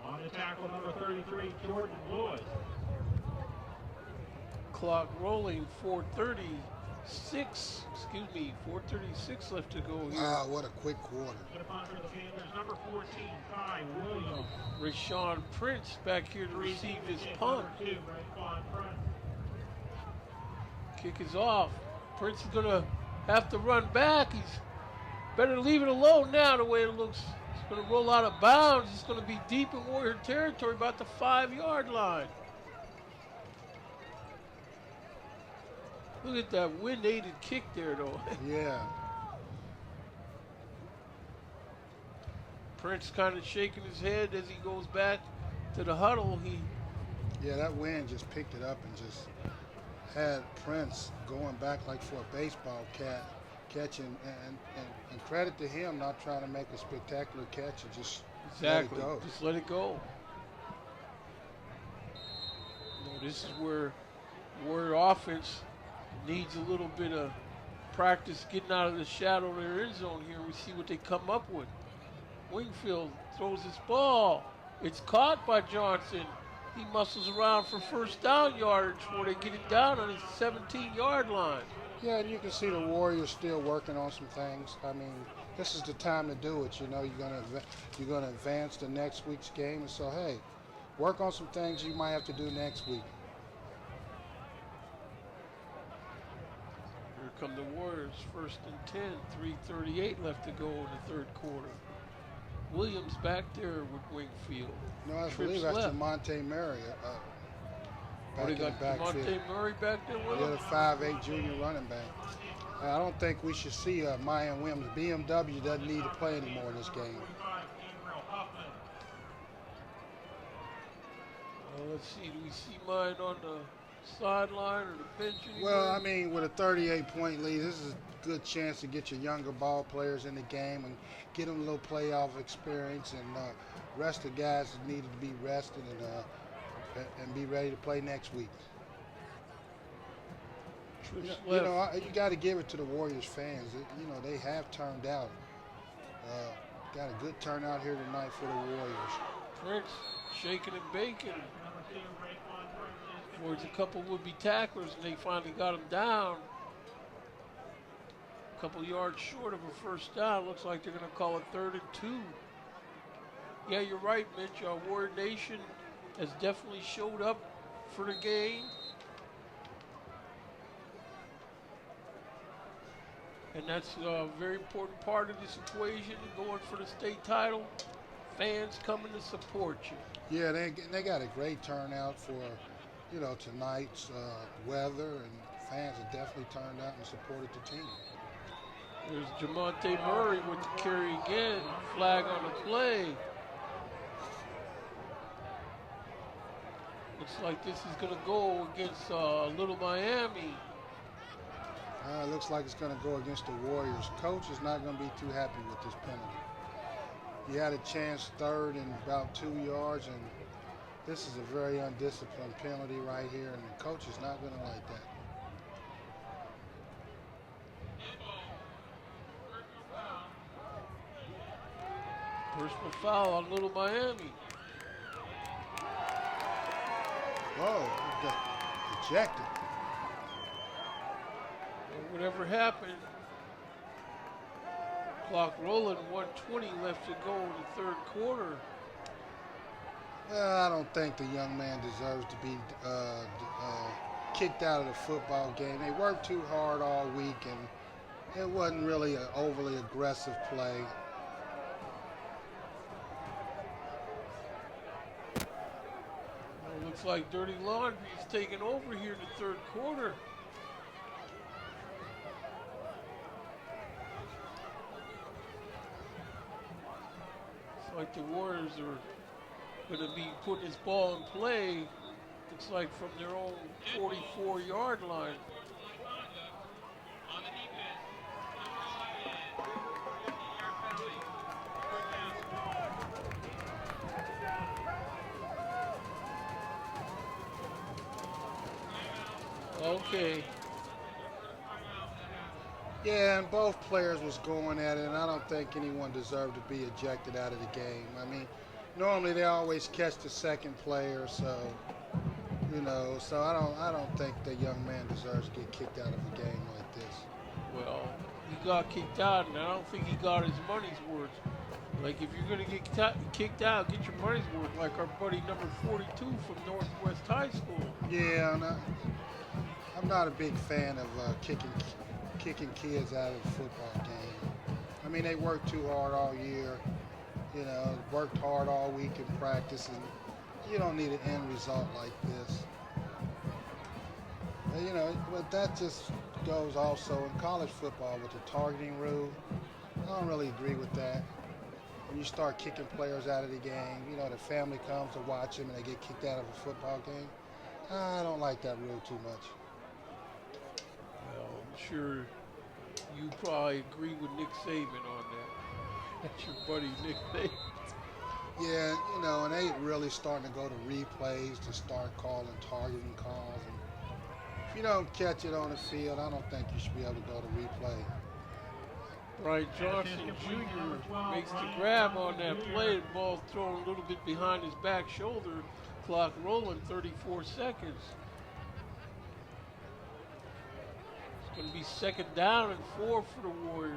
On the tackle, number 33, Jordan Lewis. Clock rolling, 4:36 left to go here. Wow, what a quick quarter. The punt for the Panthers, number 14, Ty Williams. Rashawn Prince back here to receive his punt. Number 2, Raekwon Prince. Kick is off. Prince is going to have to run back. He's better leave it alone now the way it looks. He's going to roll out of bounds. He's going to be deep in Warrior territory, about the 5-yard line. Look at that wind-aided kick there, though. Yeah. Prince kind of shaking his head as he goes back to the huddle. Yeah, that wind just picked it up and just had Prince going back like for a baseball catching, and credit to him not trying to make a spectacular catch and just let it go. Just let it go. This is where Warrior offense needs a little bit of practice getting out of the shadow of their end zone here. We see what they come up with. Wingfield throws his ball. It's caught by Johnson. He muscles around for 1st down yardage before they get it down on his 17-yard line. Yeah, and you can see the Warriors still working on some things. I mean, this is the time to do it. You know, you're gonna advance the next week's game, and so hey, work on some things you might have to do next week. Here come the Warriors, 1st and 10, 3:38 left to go in the third quarter. Williams back there with Wingfield. No, I Trips believe that's left. Jamonte Murray back They in the got backfield. Jamonte Murray back there with The him. other 5'8" junior running back. I don't think we should see Mayan Williams. BMW doesn't need to play anymore in this game. Hoffman. Let's see, do we see mine on the sideline or the bench anywhere? Well, I mean, with a 38-point lead, this is a good chance to get your younger ball players in the game and get them a little playoff experience, and rest the guys that needed to be rested and be ready to play next week. You got to give it to the Warriors fans. They have turned out. Got a good turnout here tonight for the Warriors. Trent's shaking and baking towards a couple would-be tacklers, and they finally got him down. A couple yards short of a first down. Looks like they're going to call it 3rd and 2. Yeah, you're right, Mitch. Warrior Nation has definitely showed up for the game. And that's a very important part of this equation, going for the state title. Fans coming to support you. Yeah, they got a great turnout for, tonight's weather, and fans have definitely turned out and supported the team. There's Jamonte Murray with the carry again. Flag on the play. Looks like this is going to go against Little Miami. It looks like it's going to go against the Warriors. Coach is not going to be too happy with this penalty. He had a chance 3rd and about 2 yards, and this is a very undisciplined penalty right here, and the coach is not going to like that. Personal foul on Little Miami. Whoa, got ejected. Whatever happened, clock rolling, 1:20 left to go in the 3rd quarter. Well, I don't think the young man deserves to be kicked out of the football game. They worked too hard all week, and it wasn't really an overly aggressive play. Well, looks like Dirty Laundry is taking over here in the 3rd quarter. Like the Warriors are going to be putting this ball in play, looks like from their own 44-yard line. Okay. Yeah, and both players was going at it, and I don't think anyone deserved to be ejected out of the game. I mean, normally they always catch the second player, so I don't think the young man deserves to get kicked out of a game like this. Well, he got kicked out, and I don't think he got his money's worth. Like, if you're going to get kicked out, get your money's worth, like our buddy number 42 from Northwest High School. Yeah, I'm not a big fan of kicking kids out of the football game. I mean, they worked too hard all year, worked hard all week in practice, and you don't need an end result like this. But that just goes also in college football with the targeting rule. I don't really agree with that. When you start kicking players out of the game, the family comes to watch them and they get kicked out of a football game. I don't like that rule too much. Well, I'm sure you probably agree with Nick Saban on that. That's your buddy Nick Saban. Yeah, and they really starting to go to replays to start calling targeting calls. And if you don't catch it on the field, I don't think you should be able to go to replay. Brian Johnson Jr. makes the grab on that play. The ball thrown a little bit behind his back shoulder. Clock rolling, 34 seconds. It's going to be 2nd down and 4 for the Warriors.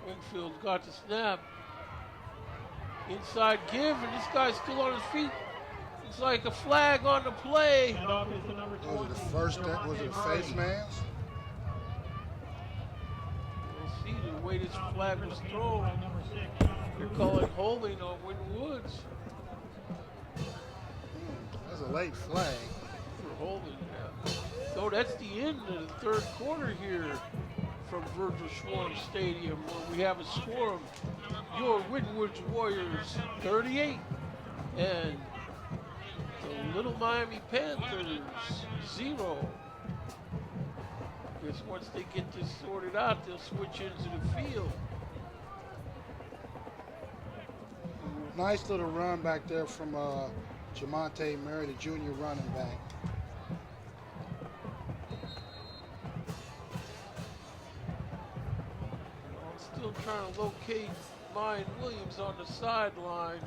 Wingfield's got the snap. Inside give, and this guy's still on his feet. It's like a flag on the play. Was it the first? Was it a face mask? We'll see the way this flag was thrown. They're calling holding on Winton Woods. That's a late flag. For holding now. So that's the end of the third quarter here from Virgil Schwarm Stadium, where we have a score of your Winwood's Warriors 38 and the Little Miami Panthers 0. Guess once they get this sorted out, they'll switch into the field. Nice little run back there from Jamonte Murray, the junior running back. I'm still trying to locate Mayan Williams on the sideline.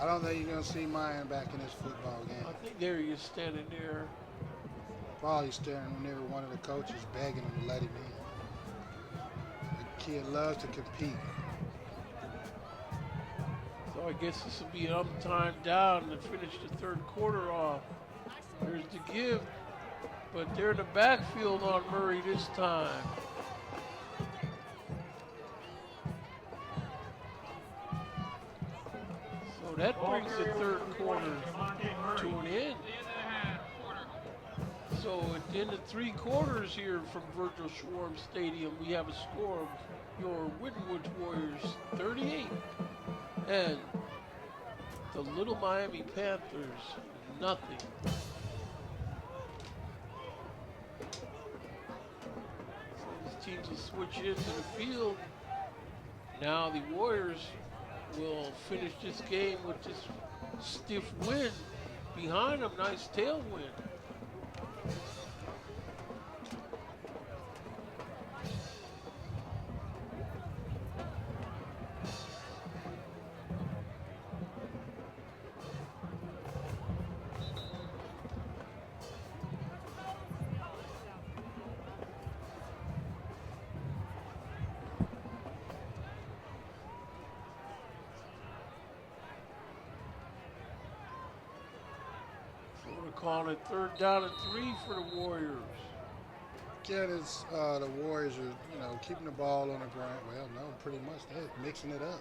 I don't think you're going to see Mayan back in this football game. I think there he is standing there. Probably standing near one of the coaches begging him to let him in. The kid loves to compete. So I guess this will be an time down to finish the third quarter off. There's the give, but they're in the backfield on Murray this time. So that brings the third quarter to an end. So at the end of 3 quarters here from Virgil Schwarm Stadium, we have a score of your Winwood Warriors 38 and the Little Miami Panthers nothing. So these teams will switch into the field. Now the Warriors will finish this game with this stiff wind behind them. Nice tailwind. Calling it 3rd down and 3 for the Warriors. Again, it's the Warriors are, keeping the ball on the ground. Well, no, pretty much they're mixing it up.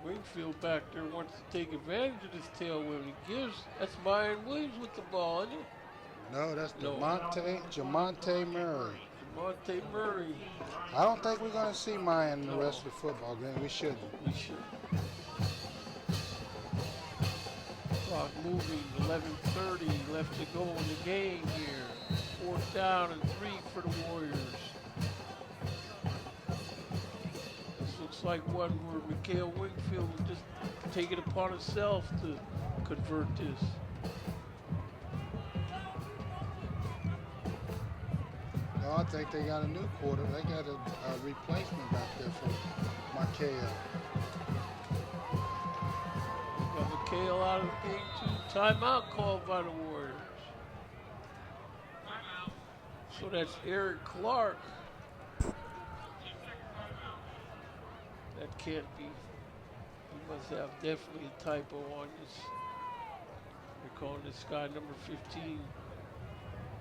Wingfield back there wants to take advantage of this tailwind. He gives. That's Mayan Williams with the ball, isn't it? No, that's No. Jamonte Murray. Jamonte Murray. I don't think we're going to see Mayan in the rest of the football game. We shouldn't. We should. Clock moving, 11:30 left to go in the game here. 4th down and 3 for the Warriors. This looks like one where Marquel Wingfield will just take it upon himself to convert this. No, I think they got a new quarter. They got a replacement back there for Marquel. Got Marquel out of the game too. Timeout called by the Warriors. So that's Eric Clark. That can't be. He must have definitely a typo on this. They're calling this guy number 15.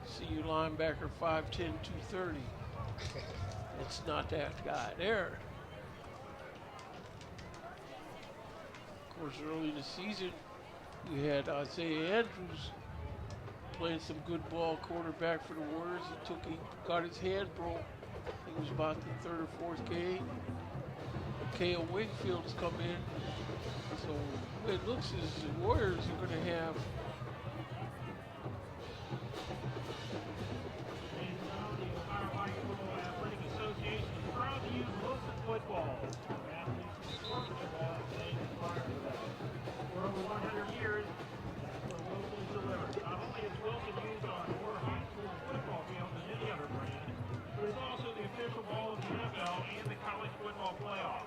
Senior linebacker, 5'10", 230. It's not that guy there. Of course, early in the season, we had Isaiah Andrews playing some good ball quarterback for the Warriors. He got his hand broke. I think it was about the 3rd or 4th game. Marquel Wingfield's come in. So it looks as the Warriors are going to have football. For over 100 years, Wilson delivered. Not only is Wilson used on more high school football fields than any other brand, but it's also the official ball of the NFL and the college football playoff.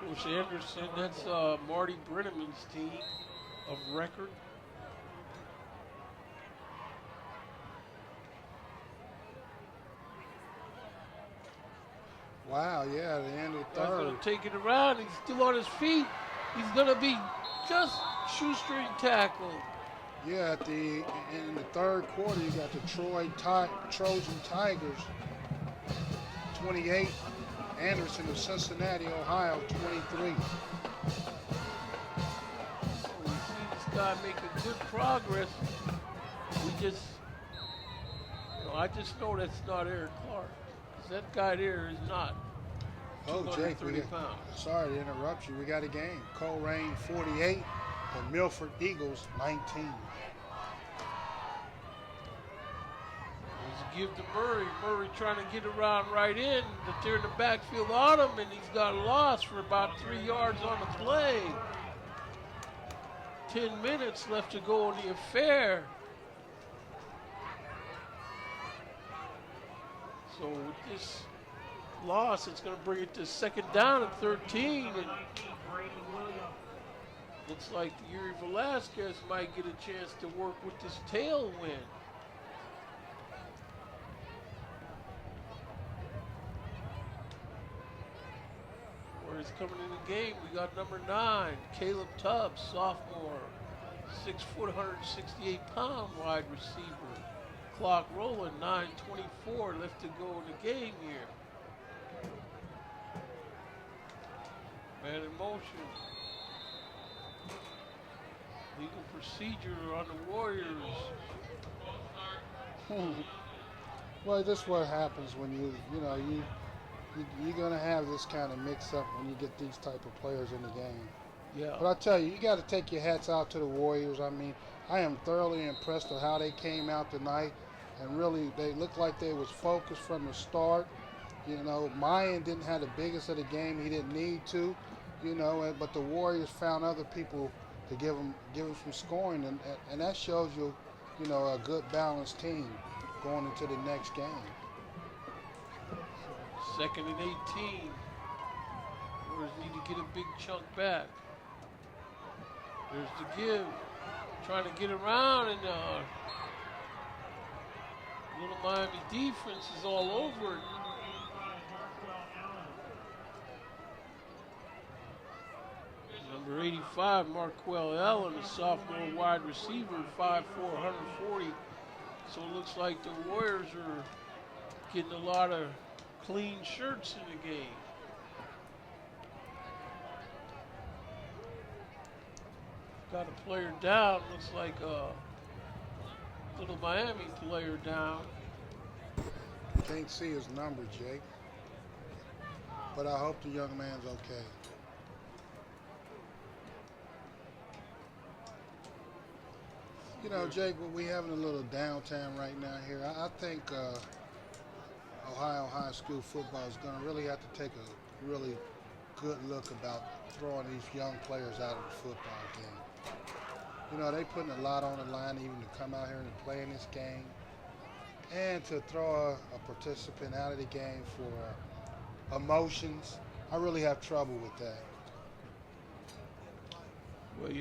Coach Anderson, that's Marty Brenneman's team of record. Wow, yeah, the end of the He's third. going to take it around. He's still on his feet. He's going to be just shoestring tackled. Yeah, in the third quarter, you got the Trojan Tigers, 28. Anderson of Cincinnati, Ohio, 23. So we see this guy making good progress. We just, I just know that's not Eric Clark. 'Cause that guy there is not Oh, Jake, 230 pounds. sorry to interrupt you. We got a game. Coleraine 48 and Milford Eagles 19. There's a give to Murray. Murray trying to get around right in, but they're in the backfield on him, and he's got lost for about 3 yards on the play. 10 minutes left to go in the affair. So with this loss, it's going to bring it to 2nd down and 13. And looks like Yuri Velasquez might get a chance to work with this tailwind. Warriors coming in the game. We got number 9, Caleb Tubbs, sophomore, 6 foot, 168 pound wide receiver. Clock rolling, 9:24 left to go in the game here. Man in motion. Legal procedure on the Warriors. Well, this is what happens when you're gonna have this kind of mix-up when you get these type of players in the game. Yeah. But I tell you, you got to take your hats out to the Warriors. I mean, I am thoroughly impressed with how they came out tonight, and really they looked like they was focused from the start. Mayan didn't have the biggest of the game; he didn't need to. But the Warriors found other people to give them some scoring, and that shows you, a good balanced team going into the next game. 2nd and 18. Warriors need to get a big chunk back. There's the give. Trying to get around, and little Miami defense is all over it. Number 85, Marquel Allen, a sophomore wide receiver, 5'4", 140. So it looks like the Warriors are getting a lot of clean shirts in the game. Got a player down, looks like a little Miami player down. Can't see his number, Jake. But I hope the young man's okay. Jake, we having a little downtime right now here. I think Ohio high school football is going to really have to take a really good look about throwing these young players out of the football game. They putting a lot on the line even to come out here and play in this game, and to throw a participant out of the game for emotions. I really have trouble with that. Well,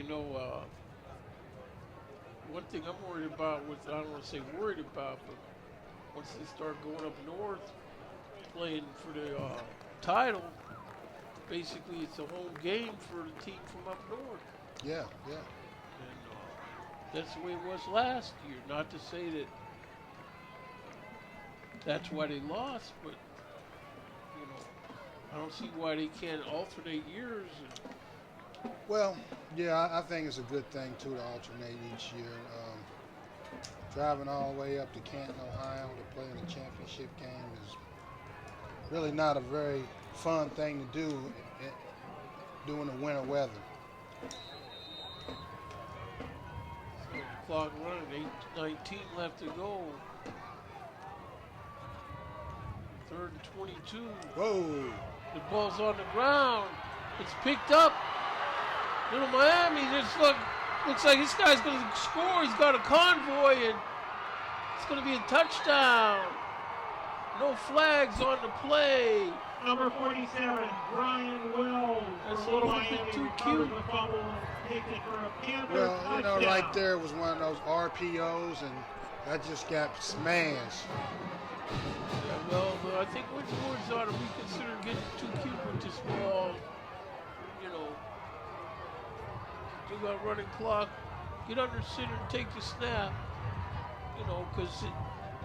one thing I'm worried about I don't want to say worried about, but once they start going up north, playing for the title, basically it's a home game for the team from up north. Yeah. And that's the way it was last year. Not to say that that's why they lost, but I don't see why they can't alternate years. Well, yeah, I think it's a good thing too to alternate each year. Driving all the way up to Canton, Ohio to play in a championship game is really not a very fun thing to do during the winter weather. So the clock running, 8:19 left to go. 3rd and 22. Whoa! The ball's on the ground. It's picked up. Little Miami just looks like this guy's going to score. He's got a convoy, and it's going to be a touchdown. No flags on the play. Number 47, Ryan Wells. That's a for little Miami bit too recovers cute. the fumble and takes it for a Panther Well, touchdown. right there was one of those RPOs, and that just got smashed. Yeah, well, I think Winton Woods ought to reconsider getting too cute with this ball. Still got a running clock. Get under center and take the snap. Because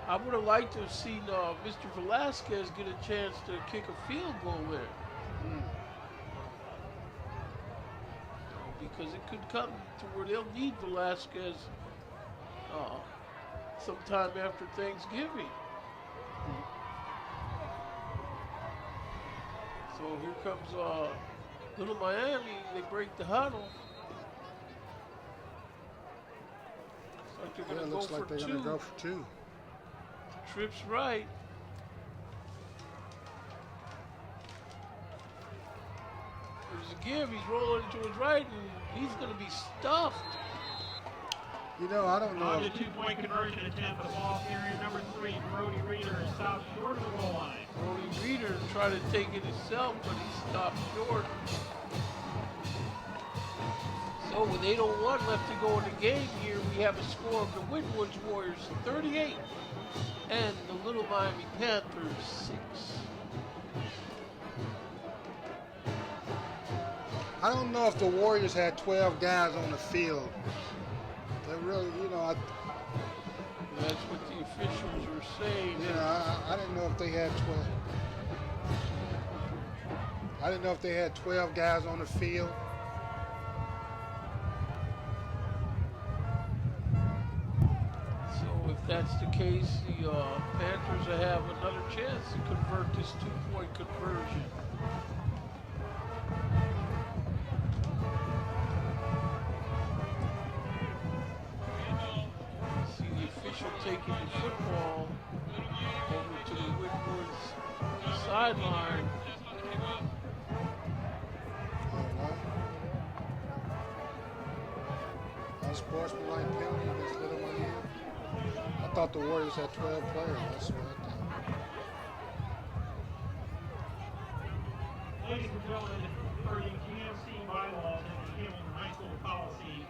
I would have liked to have seen Mr. Velasquez get a chance to kick a field goal there. because it could come to where they'll need Velasquez sometime after Thanksgiving. So here comes Little Miami. They break the huddle. Looks like they're Looks like going they're going to go for two. Tripp's right. There's a give. He's rolling to his right, and he's going to be stuffed. You know, I don't know. On to two-point conversion attempt. The ball carrier number 3, Brody Reader, is stopped short of the goal line. Brody Reader tried to take it himself, but he stopped short. So with 8:01 left to go in the game here, we have a score of the Winwoods Warriors 38 and the Little Miami Panthers 6. I don't know if the Warriors had 12 guys on the field. They really, you know, That's what the officials were saying. I didn't know if they had 12. I didn't know if they had 12 guys on the field. So if that's the case, the Panthers will have another chance to convert this 2-point conversion. See the official taking the football over to the Winwoods sideline. Unsportsmanlike penalty against Little Miami. I thought the Warriors had 12 players. That's what I thought. Ladies and gentlemen, per the GMC bylaws and the Hamilton High School policy,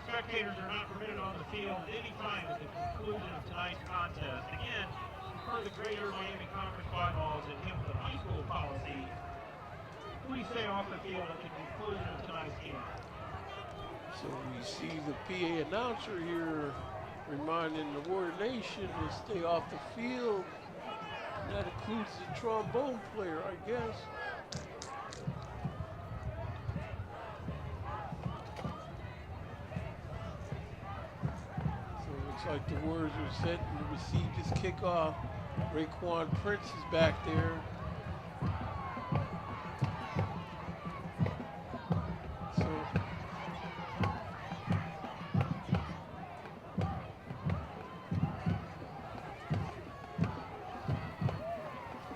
spectators are not permitted on the field at any time at the conclusion of tonight's contest. Again, per the Greater Miami Conference bylaws and Hamilton High School policy, please stay off the field at the conclusion of tonight's game. So we see the PA announcer here reminding the Warrior Nation to stay off the field. And that includes the trombone player, I guess. So it looks like the Warriors are set to receive this kickoff. Raekwon Prince is back there.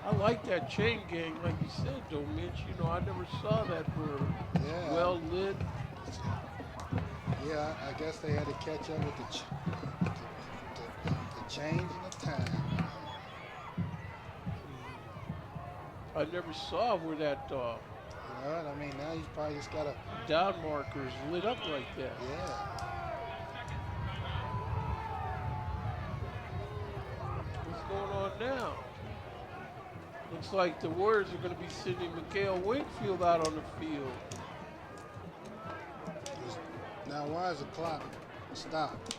I like that chain gang, like you said, though, Mitch. You know, I never saw that were well lit. Yeah, I guess they had to catch up with the change in the time. I never saw where that You know what? I mean, now you probably just got to... down markers lit up like that. Yeah. What's going on now? Looks like the Warriors are going to be sending Marquel Wingfield out on the field. Now, why is the clock stopped?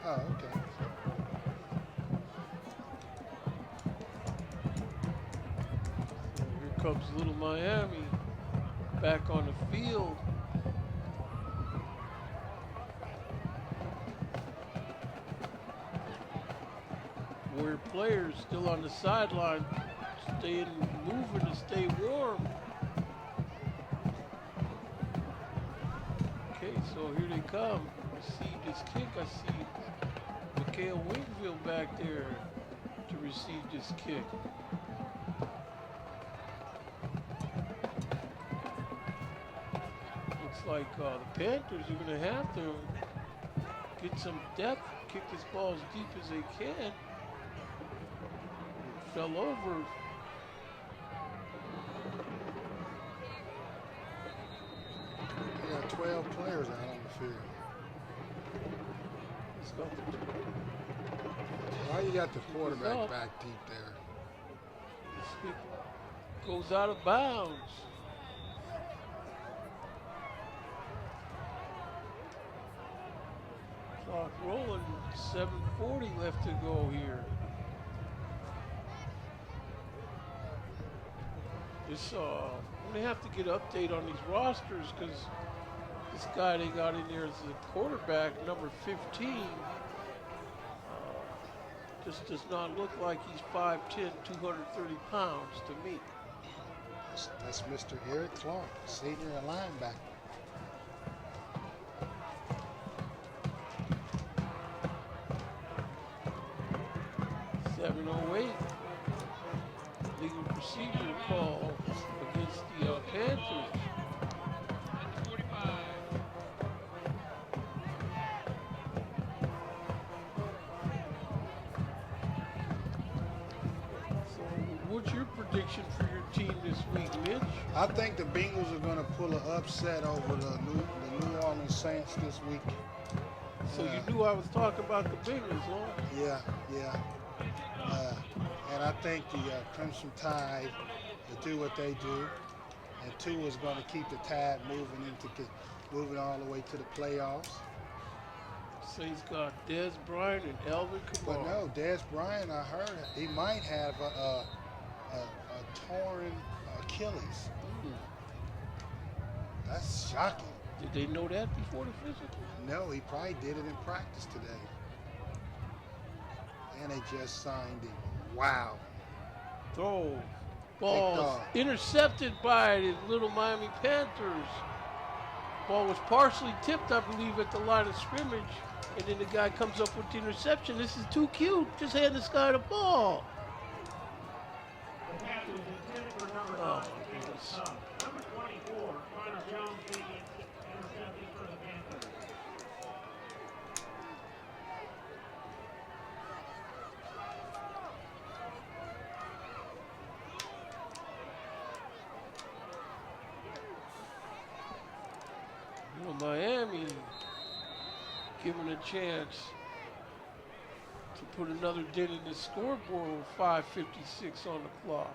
Oh, okay. Here comes Little Miami back on the field. Warrior players still on the sideline, staying moving to stay warm. Okay, so here they come. Receive this kick. I see Marquel Wingfield back there to receive this kick. Looks like the Panthers are going to have to get some depth, kick this ball as deep as they can. It fell over. They got 12 players out on the field. Let's go. Why you got the quarterback back deep there? It goes out of bounds. Clock rolling, 7:40 left to go here. This, we have to get an update on these rosters because this guy they got in there as the quarterback, number 15, just does not look like he's 5'10", 230 pounds to me. That's Mr. Eric Clark, senior linebacker. Legal procedure call against the Panthers. So, what's your prediction for your team this week, Mitch? I think the Bengals are going to pull an upset over the New Orleans Saints this week. So you knew I was talking about the Bengals, huh? Yeah. And I think the Crimson Tide will do what they do, and Tua is going to keep the Tide moving all the way to the playoffs. So he's got Dez Bryant and Alvin Kamara. But no, Dez Bryant, I heard he might have a torn Achilles. That's shocking. Did they know that before the physical? No, he probably did it in practice today. And they just signed him. Wow. Throw. Ball intercepted by the little Miami Panthers. Ball was partially tipped, I believe, at the line of scrimmage. And then the guy comes up with the interception. This is too cute. Just hand this guy the ball. The pass was intended for number 9. Number 24, Connor Jones, being intercepted for the Panthers. Miami given a chance to put another dent in the scoreboard with 5:56 on the clock.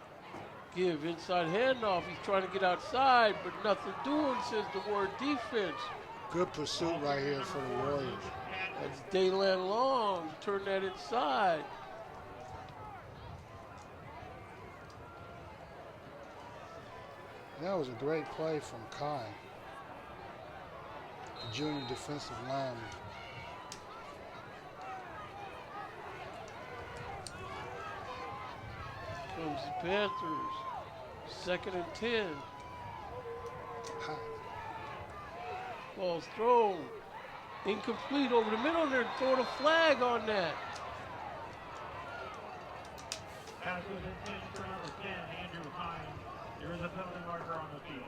Give inside handoff. He's trying to get outside, but nothing doing, says the word defense. Good pursuit right here for the Warriors. That's Daylan Long. Turn that inside. That was a great play from Kai, the junior defensive lineman. Comes the Panthers. 2nd and 10. Ball's thrown. Incomplete over the middle. They're throwing a flag on that. Pass was intended for number 10, Andrew Hines. There is a penalty marker on the field.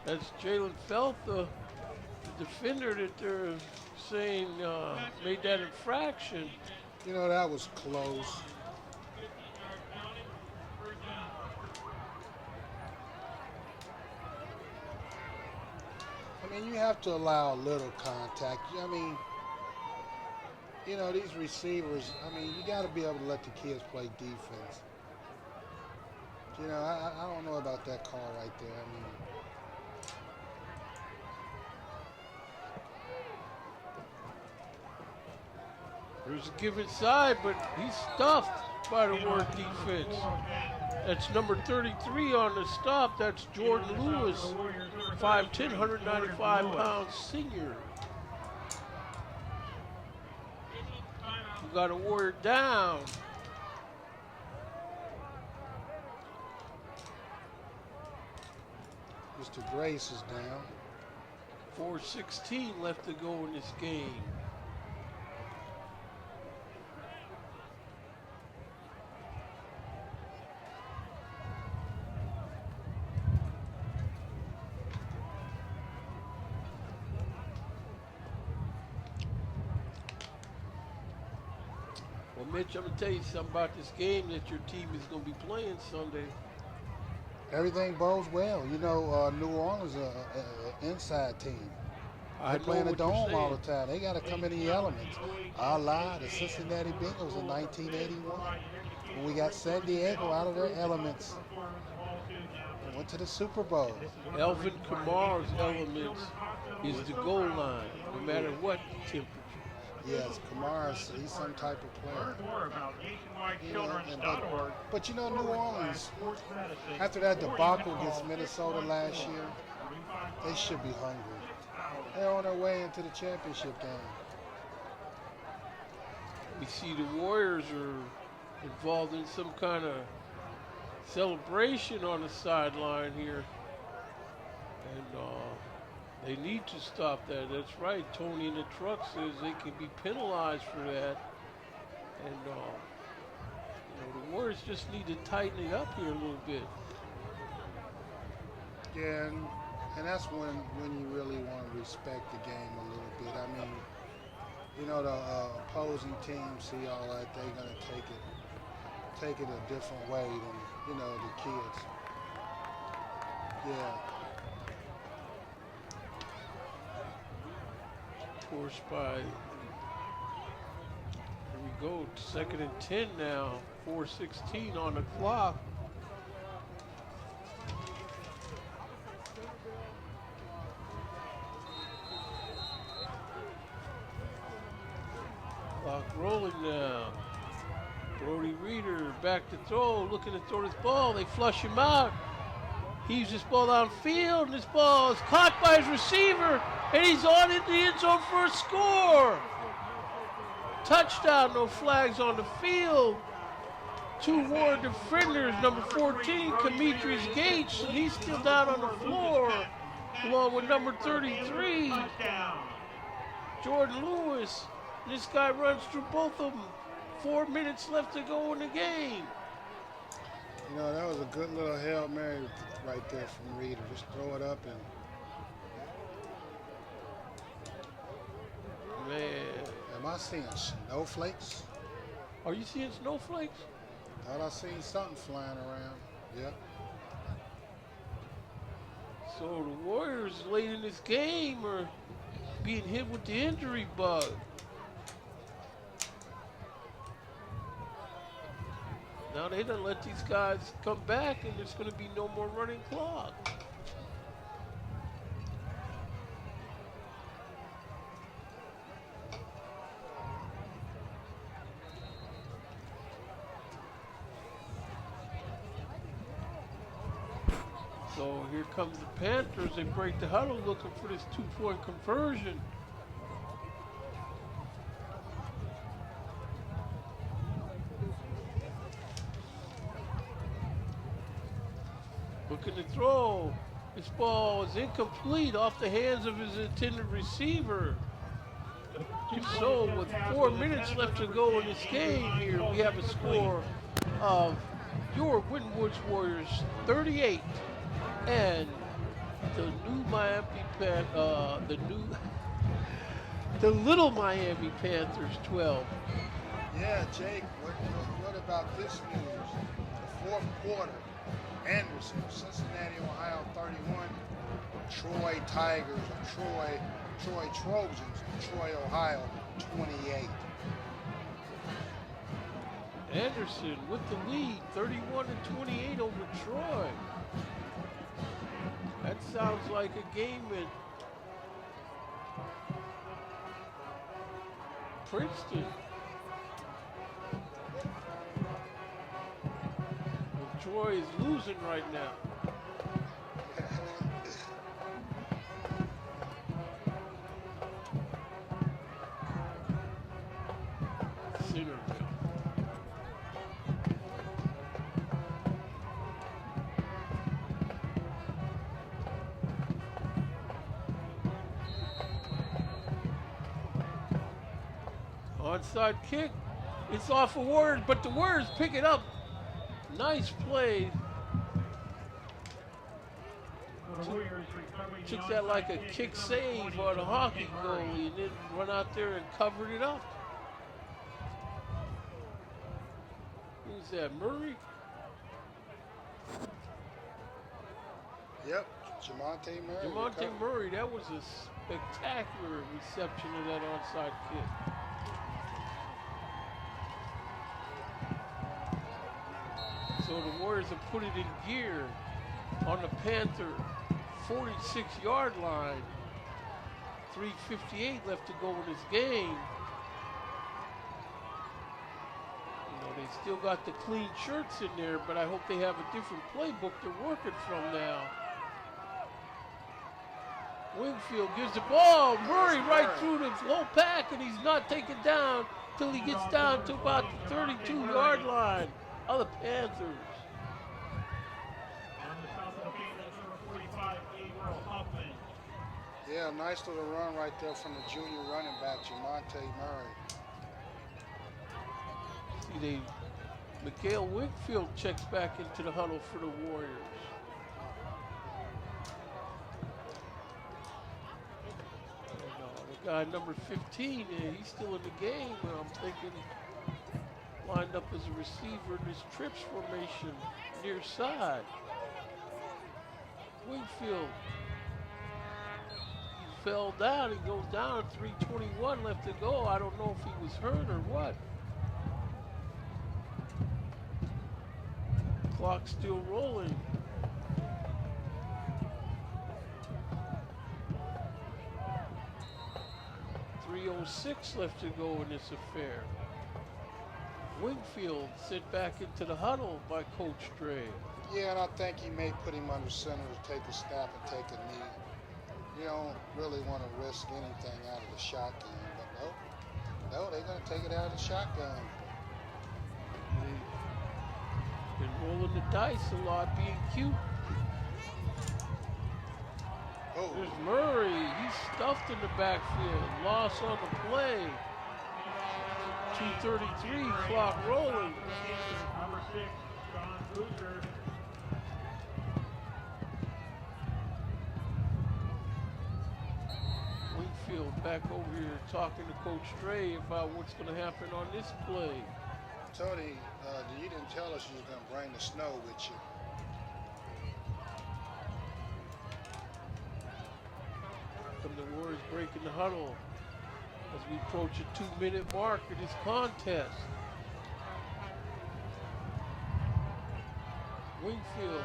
That's Jalen Felt, the defender that they're saying made that infraction. You know, that was close. I mean, you have to allow a little contact. I mean, you know, these receivers, I mean, you got to be able to let the kids play defense. You know, I don't know about that call right there. I mean, there's a give inside, but he's stuffed by the word defense. That's number 33 on the stop. That's Jordan Lewis, 5'10", 195 pounds senior. You got a Warrior down. Mr. Grace is down. 4:16 left to go in this game. Well, Mitch, I'm going to tell you something about this game that your team is going to be playing Sunday. Everything bodes well. You know, New Orleans is an inside team. They play in the dome all the time. They got to come in the elements. I lied. The Cincinnati Bengals in 1981, when we got San Diego out of their elements, went to the Super Bowl. Alvin Kamara's elements. is the goal line, no matter what temperature. Yes, Kamara's, he's some type of player. Learn more about You know, nationwidechildrens.org. but you know, New Orleans, Sports medicine, after that or you debacle can against call Minnesota last year, they should be hungry. They're on their way into the championship game. We see the Warriors are involved in some kind of celebration on the sideline here. And they need to stop that. That's right. Tony in the truck says they can be penalized for that. And the Warriors just need to tighten it up here a little bit. Yeah, and that's when you really want to respect the game a little bit. I mean, you know, the opposing team see all that, they're gonna take it a different way than, you know, the kids. Yeah. Forced by, here we go, 2nd and 10 now, 4:16 on the clock. Clock rolling now. Brody Reeder back to throw, looking to throw this ball. They flush him out. Heaves this ball downfield, and this ball is caught by his receiver, and he's on in the end zone for a score. Touchdown, no flags on the field. 2 Warrior defenders, number 14, Demetrius Gates, and he's still down on the floor, along with number 33, Jordan Lewis. This guy runs through both of them. 4 minutes left to go in the game. You know, that was a good little Hail Mary right there from Reeder. Just throw it up and... Man. Am I seeing snowflakes? Are you seeing snowflakes? Thought I seen something flying around. Yep. So the Warriors late in this game are being hit with the injury bug. Now they done let these guys come back, and there's going to be no more running clock. So here comes the Panthers. They break the huddle looking for this 2-point conversion. Looking to throw. This ball is incomplete off the hands of his intended receiver. So with 4 minutes left to go in this game here, we have a score of your Winton Woods Warriors 38 and the Little Miami Panthers 12. Yeah, Jake, what about this news? The fourth quarter, Anderson, Cincinnati, Ohio 31, Troy Tigers of Troy Trojans of Troy, Ohio 28. Anderson with the lead, 31-28 over Troy. That sounds like a game in Princeton. Well, Troy is losing right now. Centerville. Onside kick. It's off of Warriors, but the Warriors pick it up. Nice play. Took that like a kick save on a hockey goalie and then run out there and covered it up. Who's that, Murray? Yep, Jamonte Murray. Jamonte Murray, that was a spectacular reception of that onside kick. So the Warriors have put it in gear on the Panther 46-yard line. 3:58 left to go in this game. You know, they still got the clean shirts in there, but I hope they have a different playbook they're working from now. Wingfield gives the ball. Murray right through the low pack, and he's not taken down till he gets down to about the 32-yard line of the Panthers. Yeah, nice little run right there from the junior running back, Jamonte Murray. See, Marquel Wingfield checks back into the huddle for the Warriors. The guy number 15, he's still in the game, and I'm thinking lined up as a receiver in this trips formation near side. Wingfield, he fell down, he goes down, 3:21 left to go. I don't know if he was hurt or what. Clock still rolling. .306 left to go in this affair. Wingfield sent back into the huddle by Coach Dre. Yeah, and I think he may put him under center to take a snap and take a knee. You don't really want to risk anything out of the shotgun, but no, they're going to take it out of the shotgun. They've been rolling the dice a lot, being cute. Oh. There's Murray. He's stuffed in the backfield. Loss on the play. 2:33, clock rolling. Number 6, John Boozer. Wingfield back over here talking to Coach Dre about what's going to happen on this play. Tony, you didn't tell us you was going to bring the snow with you. From the Warriors breaking the huddle as we approach a 2-minute mark of this contest. Wingfield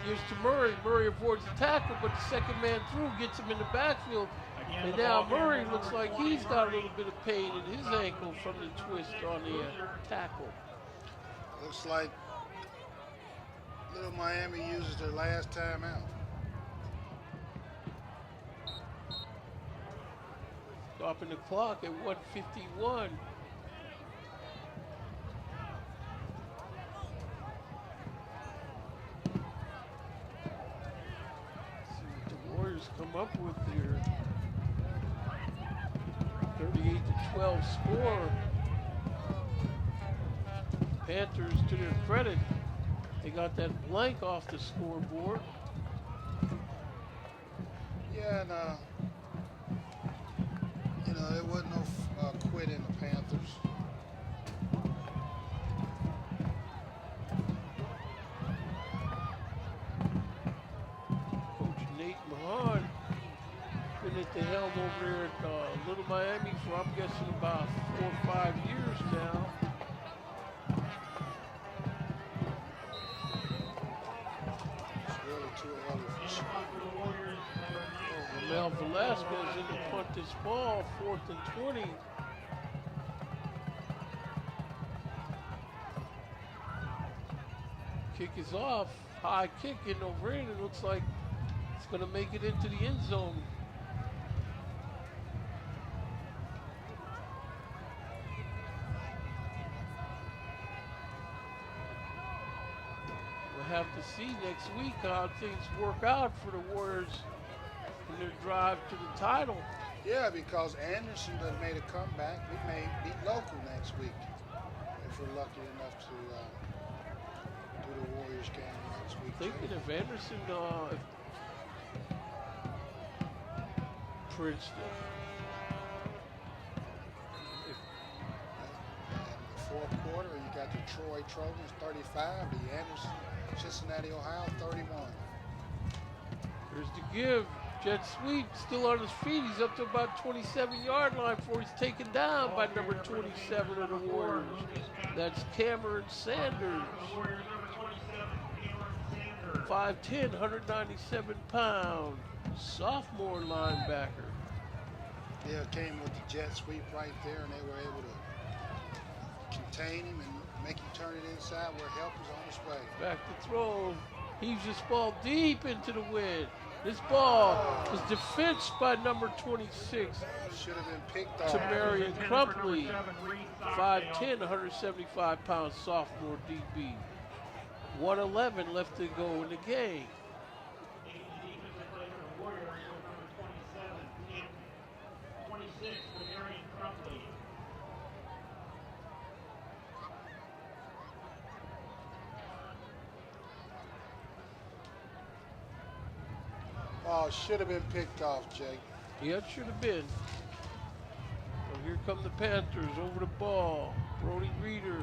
gives to Murray. Murray avoids the tackle, but the second man through gets him in the backfield. And now Murray looks like he's got a little bit of pain in his ankle from the twist on the tackle. Looks like Little Miami uses their last time out. Stopping the clock at 1:51. See what the Warriors come up with here. 38-12 score. Panthers, to their credit, they got that blank off the scoreboard. Yeah, and you know, there wasn't no quit in the Panthers. Coach Nate Mahan been at the helm over there at Little Miami for, I'm guessing, about 4 or 5 years now. It's really too early for sure. Mel Velasquez in to punt this ball, 4th and 20. Kick is off, high kick in over in. It looks like it's going to make it into the end zone. We'll have to see next week how things work out for the Warriors in their drive to the title. Yeah, because Anderson done made a comeback. We may beat local next week if we're lucky enough to do the Warriors game next week. Thinking if Anderson, Princeton. In the fourth quarter, you got the Troy Trojans 35, the Anderson, Cincinnati, Ohio 31. Here's the give. Jet sweep, still on his feet. He's up to about 27-yard line before he's taken down by number 27 of the Warriors. That's Cameron Sanders. 5'10", 197 pound, sophomore linebacker. Yeah, came with the jet sweep right there, and they were able to contain him and make him turn it inside where help is on its way. Back to throw. Heaves this ball deep into the wind. This ball was defensed by number 26, Should have been picked off. Tamarian Crumpley, 5'10", 175-pound sophomore DB. 1:11 left to go in the game. Oh, should have been picked off, Jake. Yeah, it should have been. So here come the Panthers over the ball. Brody Reeder.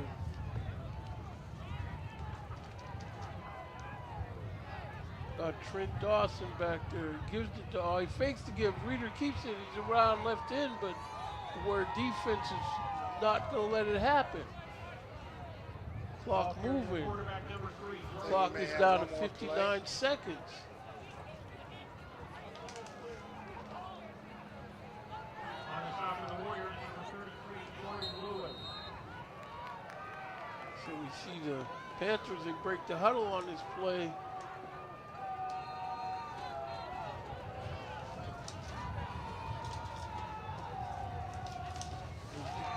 Got Trent Dawson back there. Gives it to, he fakes to give. Reeder keeps it. He's around left in, but where defense is not going to let it happen. Clock moving. Clock is down to 59 seconds. So we see the Panthers, they break the huddle on this play.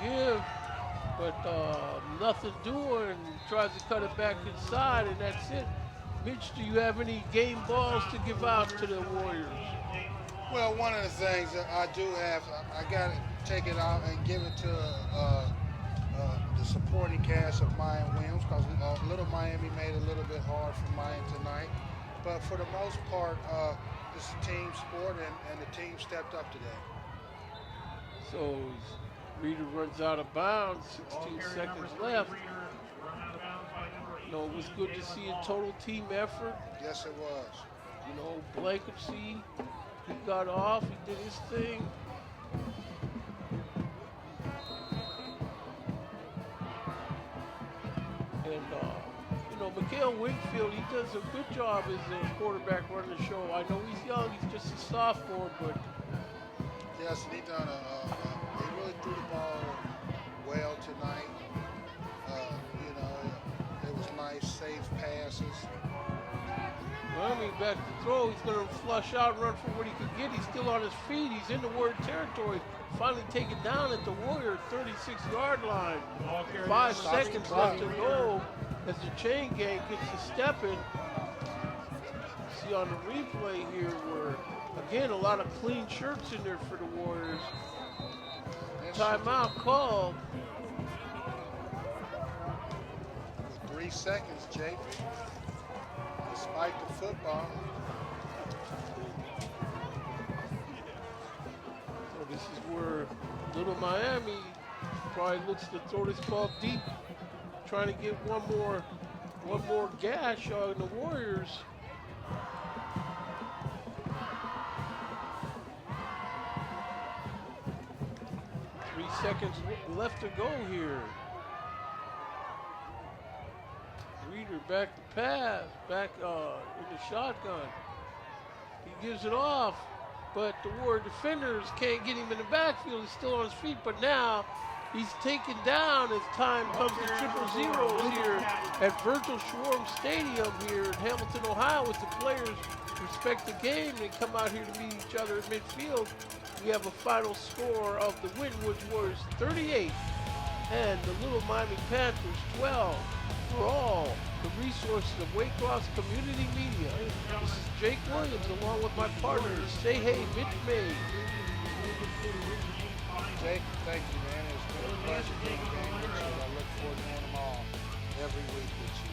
Give, but nothing doing. Tries to cut it back inside, and that's it. Mitch, do you have any game balls to give out to the Warriors? Well, one of the things that I do have, I got to take it out and give it to the supporting cast of Mayan Williams, because Little Miami made it a little bit hard for Mayan tonight. But for the most part, this is a team sport, and the team stepped up today. So Reeder runs out of bounds, 16 seconds left. You know, it was good to see a total team effort. Yes, it was. You know, Blankenship, he got off, he did his thing. And, you know, Marquel Wingfield, he does a good job as a quarterback running the show. I know he's young, he's just a sophomore, but. Yes, and he really threw the ball well tonight. You know, it was nice, safe passes. Well, I mean, back to throw, he's going to flush out and run for what he could get. He's still on his feet. He's in the Warrior territory. Finally taken down at the Warrior 36-yard line. 5 seconds left to go as the chain gang gets to stepping. See on the replay here where, again, a lot of clean shirts in there for the Warriors. Timeout called. With 3 seconds, Jake. Despite the football. So this is where Little Miami probably looks to throw this ball deep, trying to get one more gash on the Warriors. Seconds left to go here. Reeder back to pass, back in the shotgun. He gives it off, but the Warrior defenders can't get him in the backfield. He's still on his feet, but now he's taken down as time comes to 0-0 here at Virgil Schwarm Stadium here in Hamilton, Ohio, with the players respect the game. They come out here to meet each other at midfield. We have a final score of the Winton Woods Warriors 38 and the Little Miami Panthers 12. For all the resources of Waycross Community Media, this is Jake Williams along with my partners, Say Hey, Mitch May. Jake, thank you, man. It's been a pleasure being with you. I look forward to doing them all every week with you.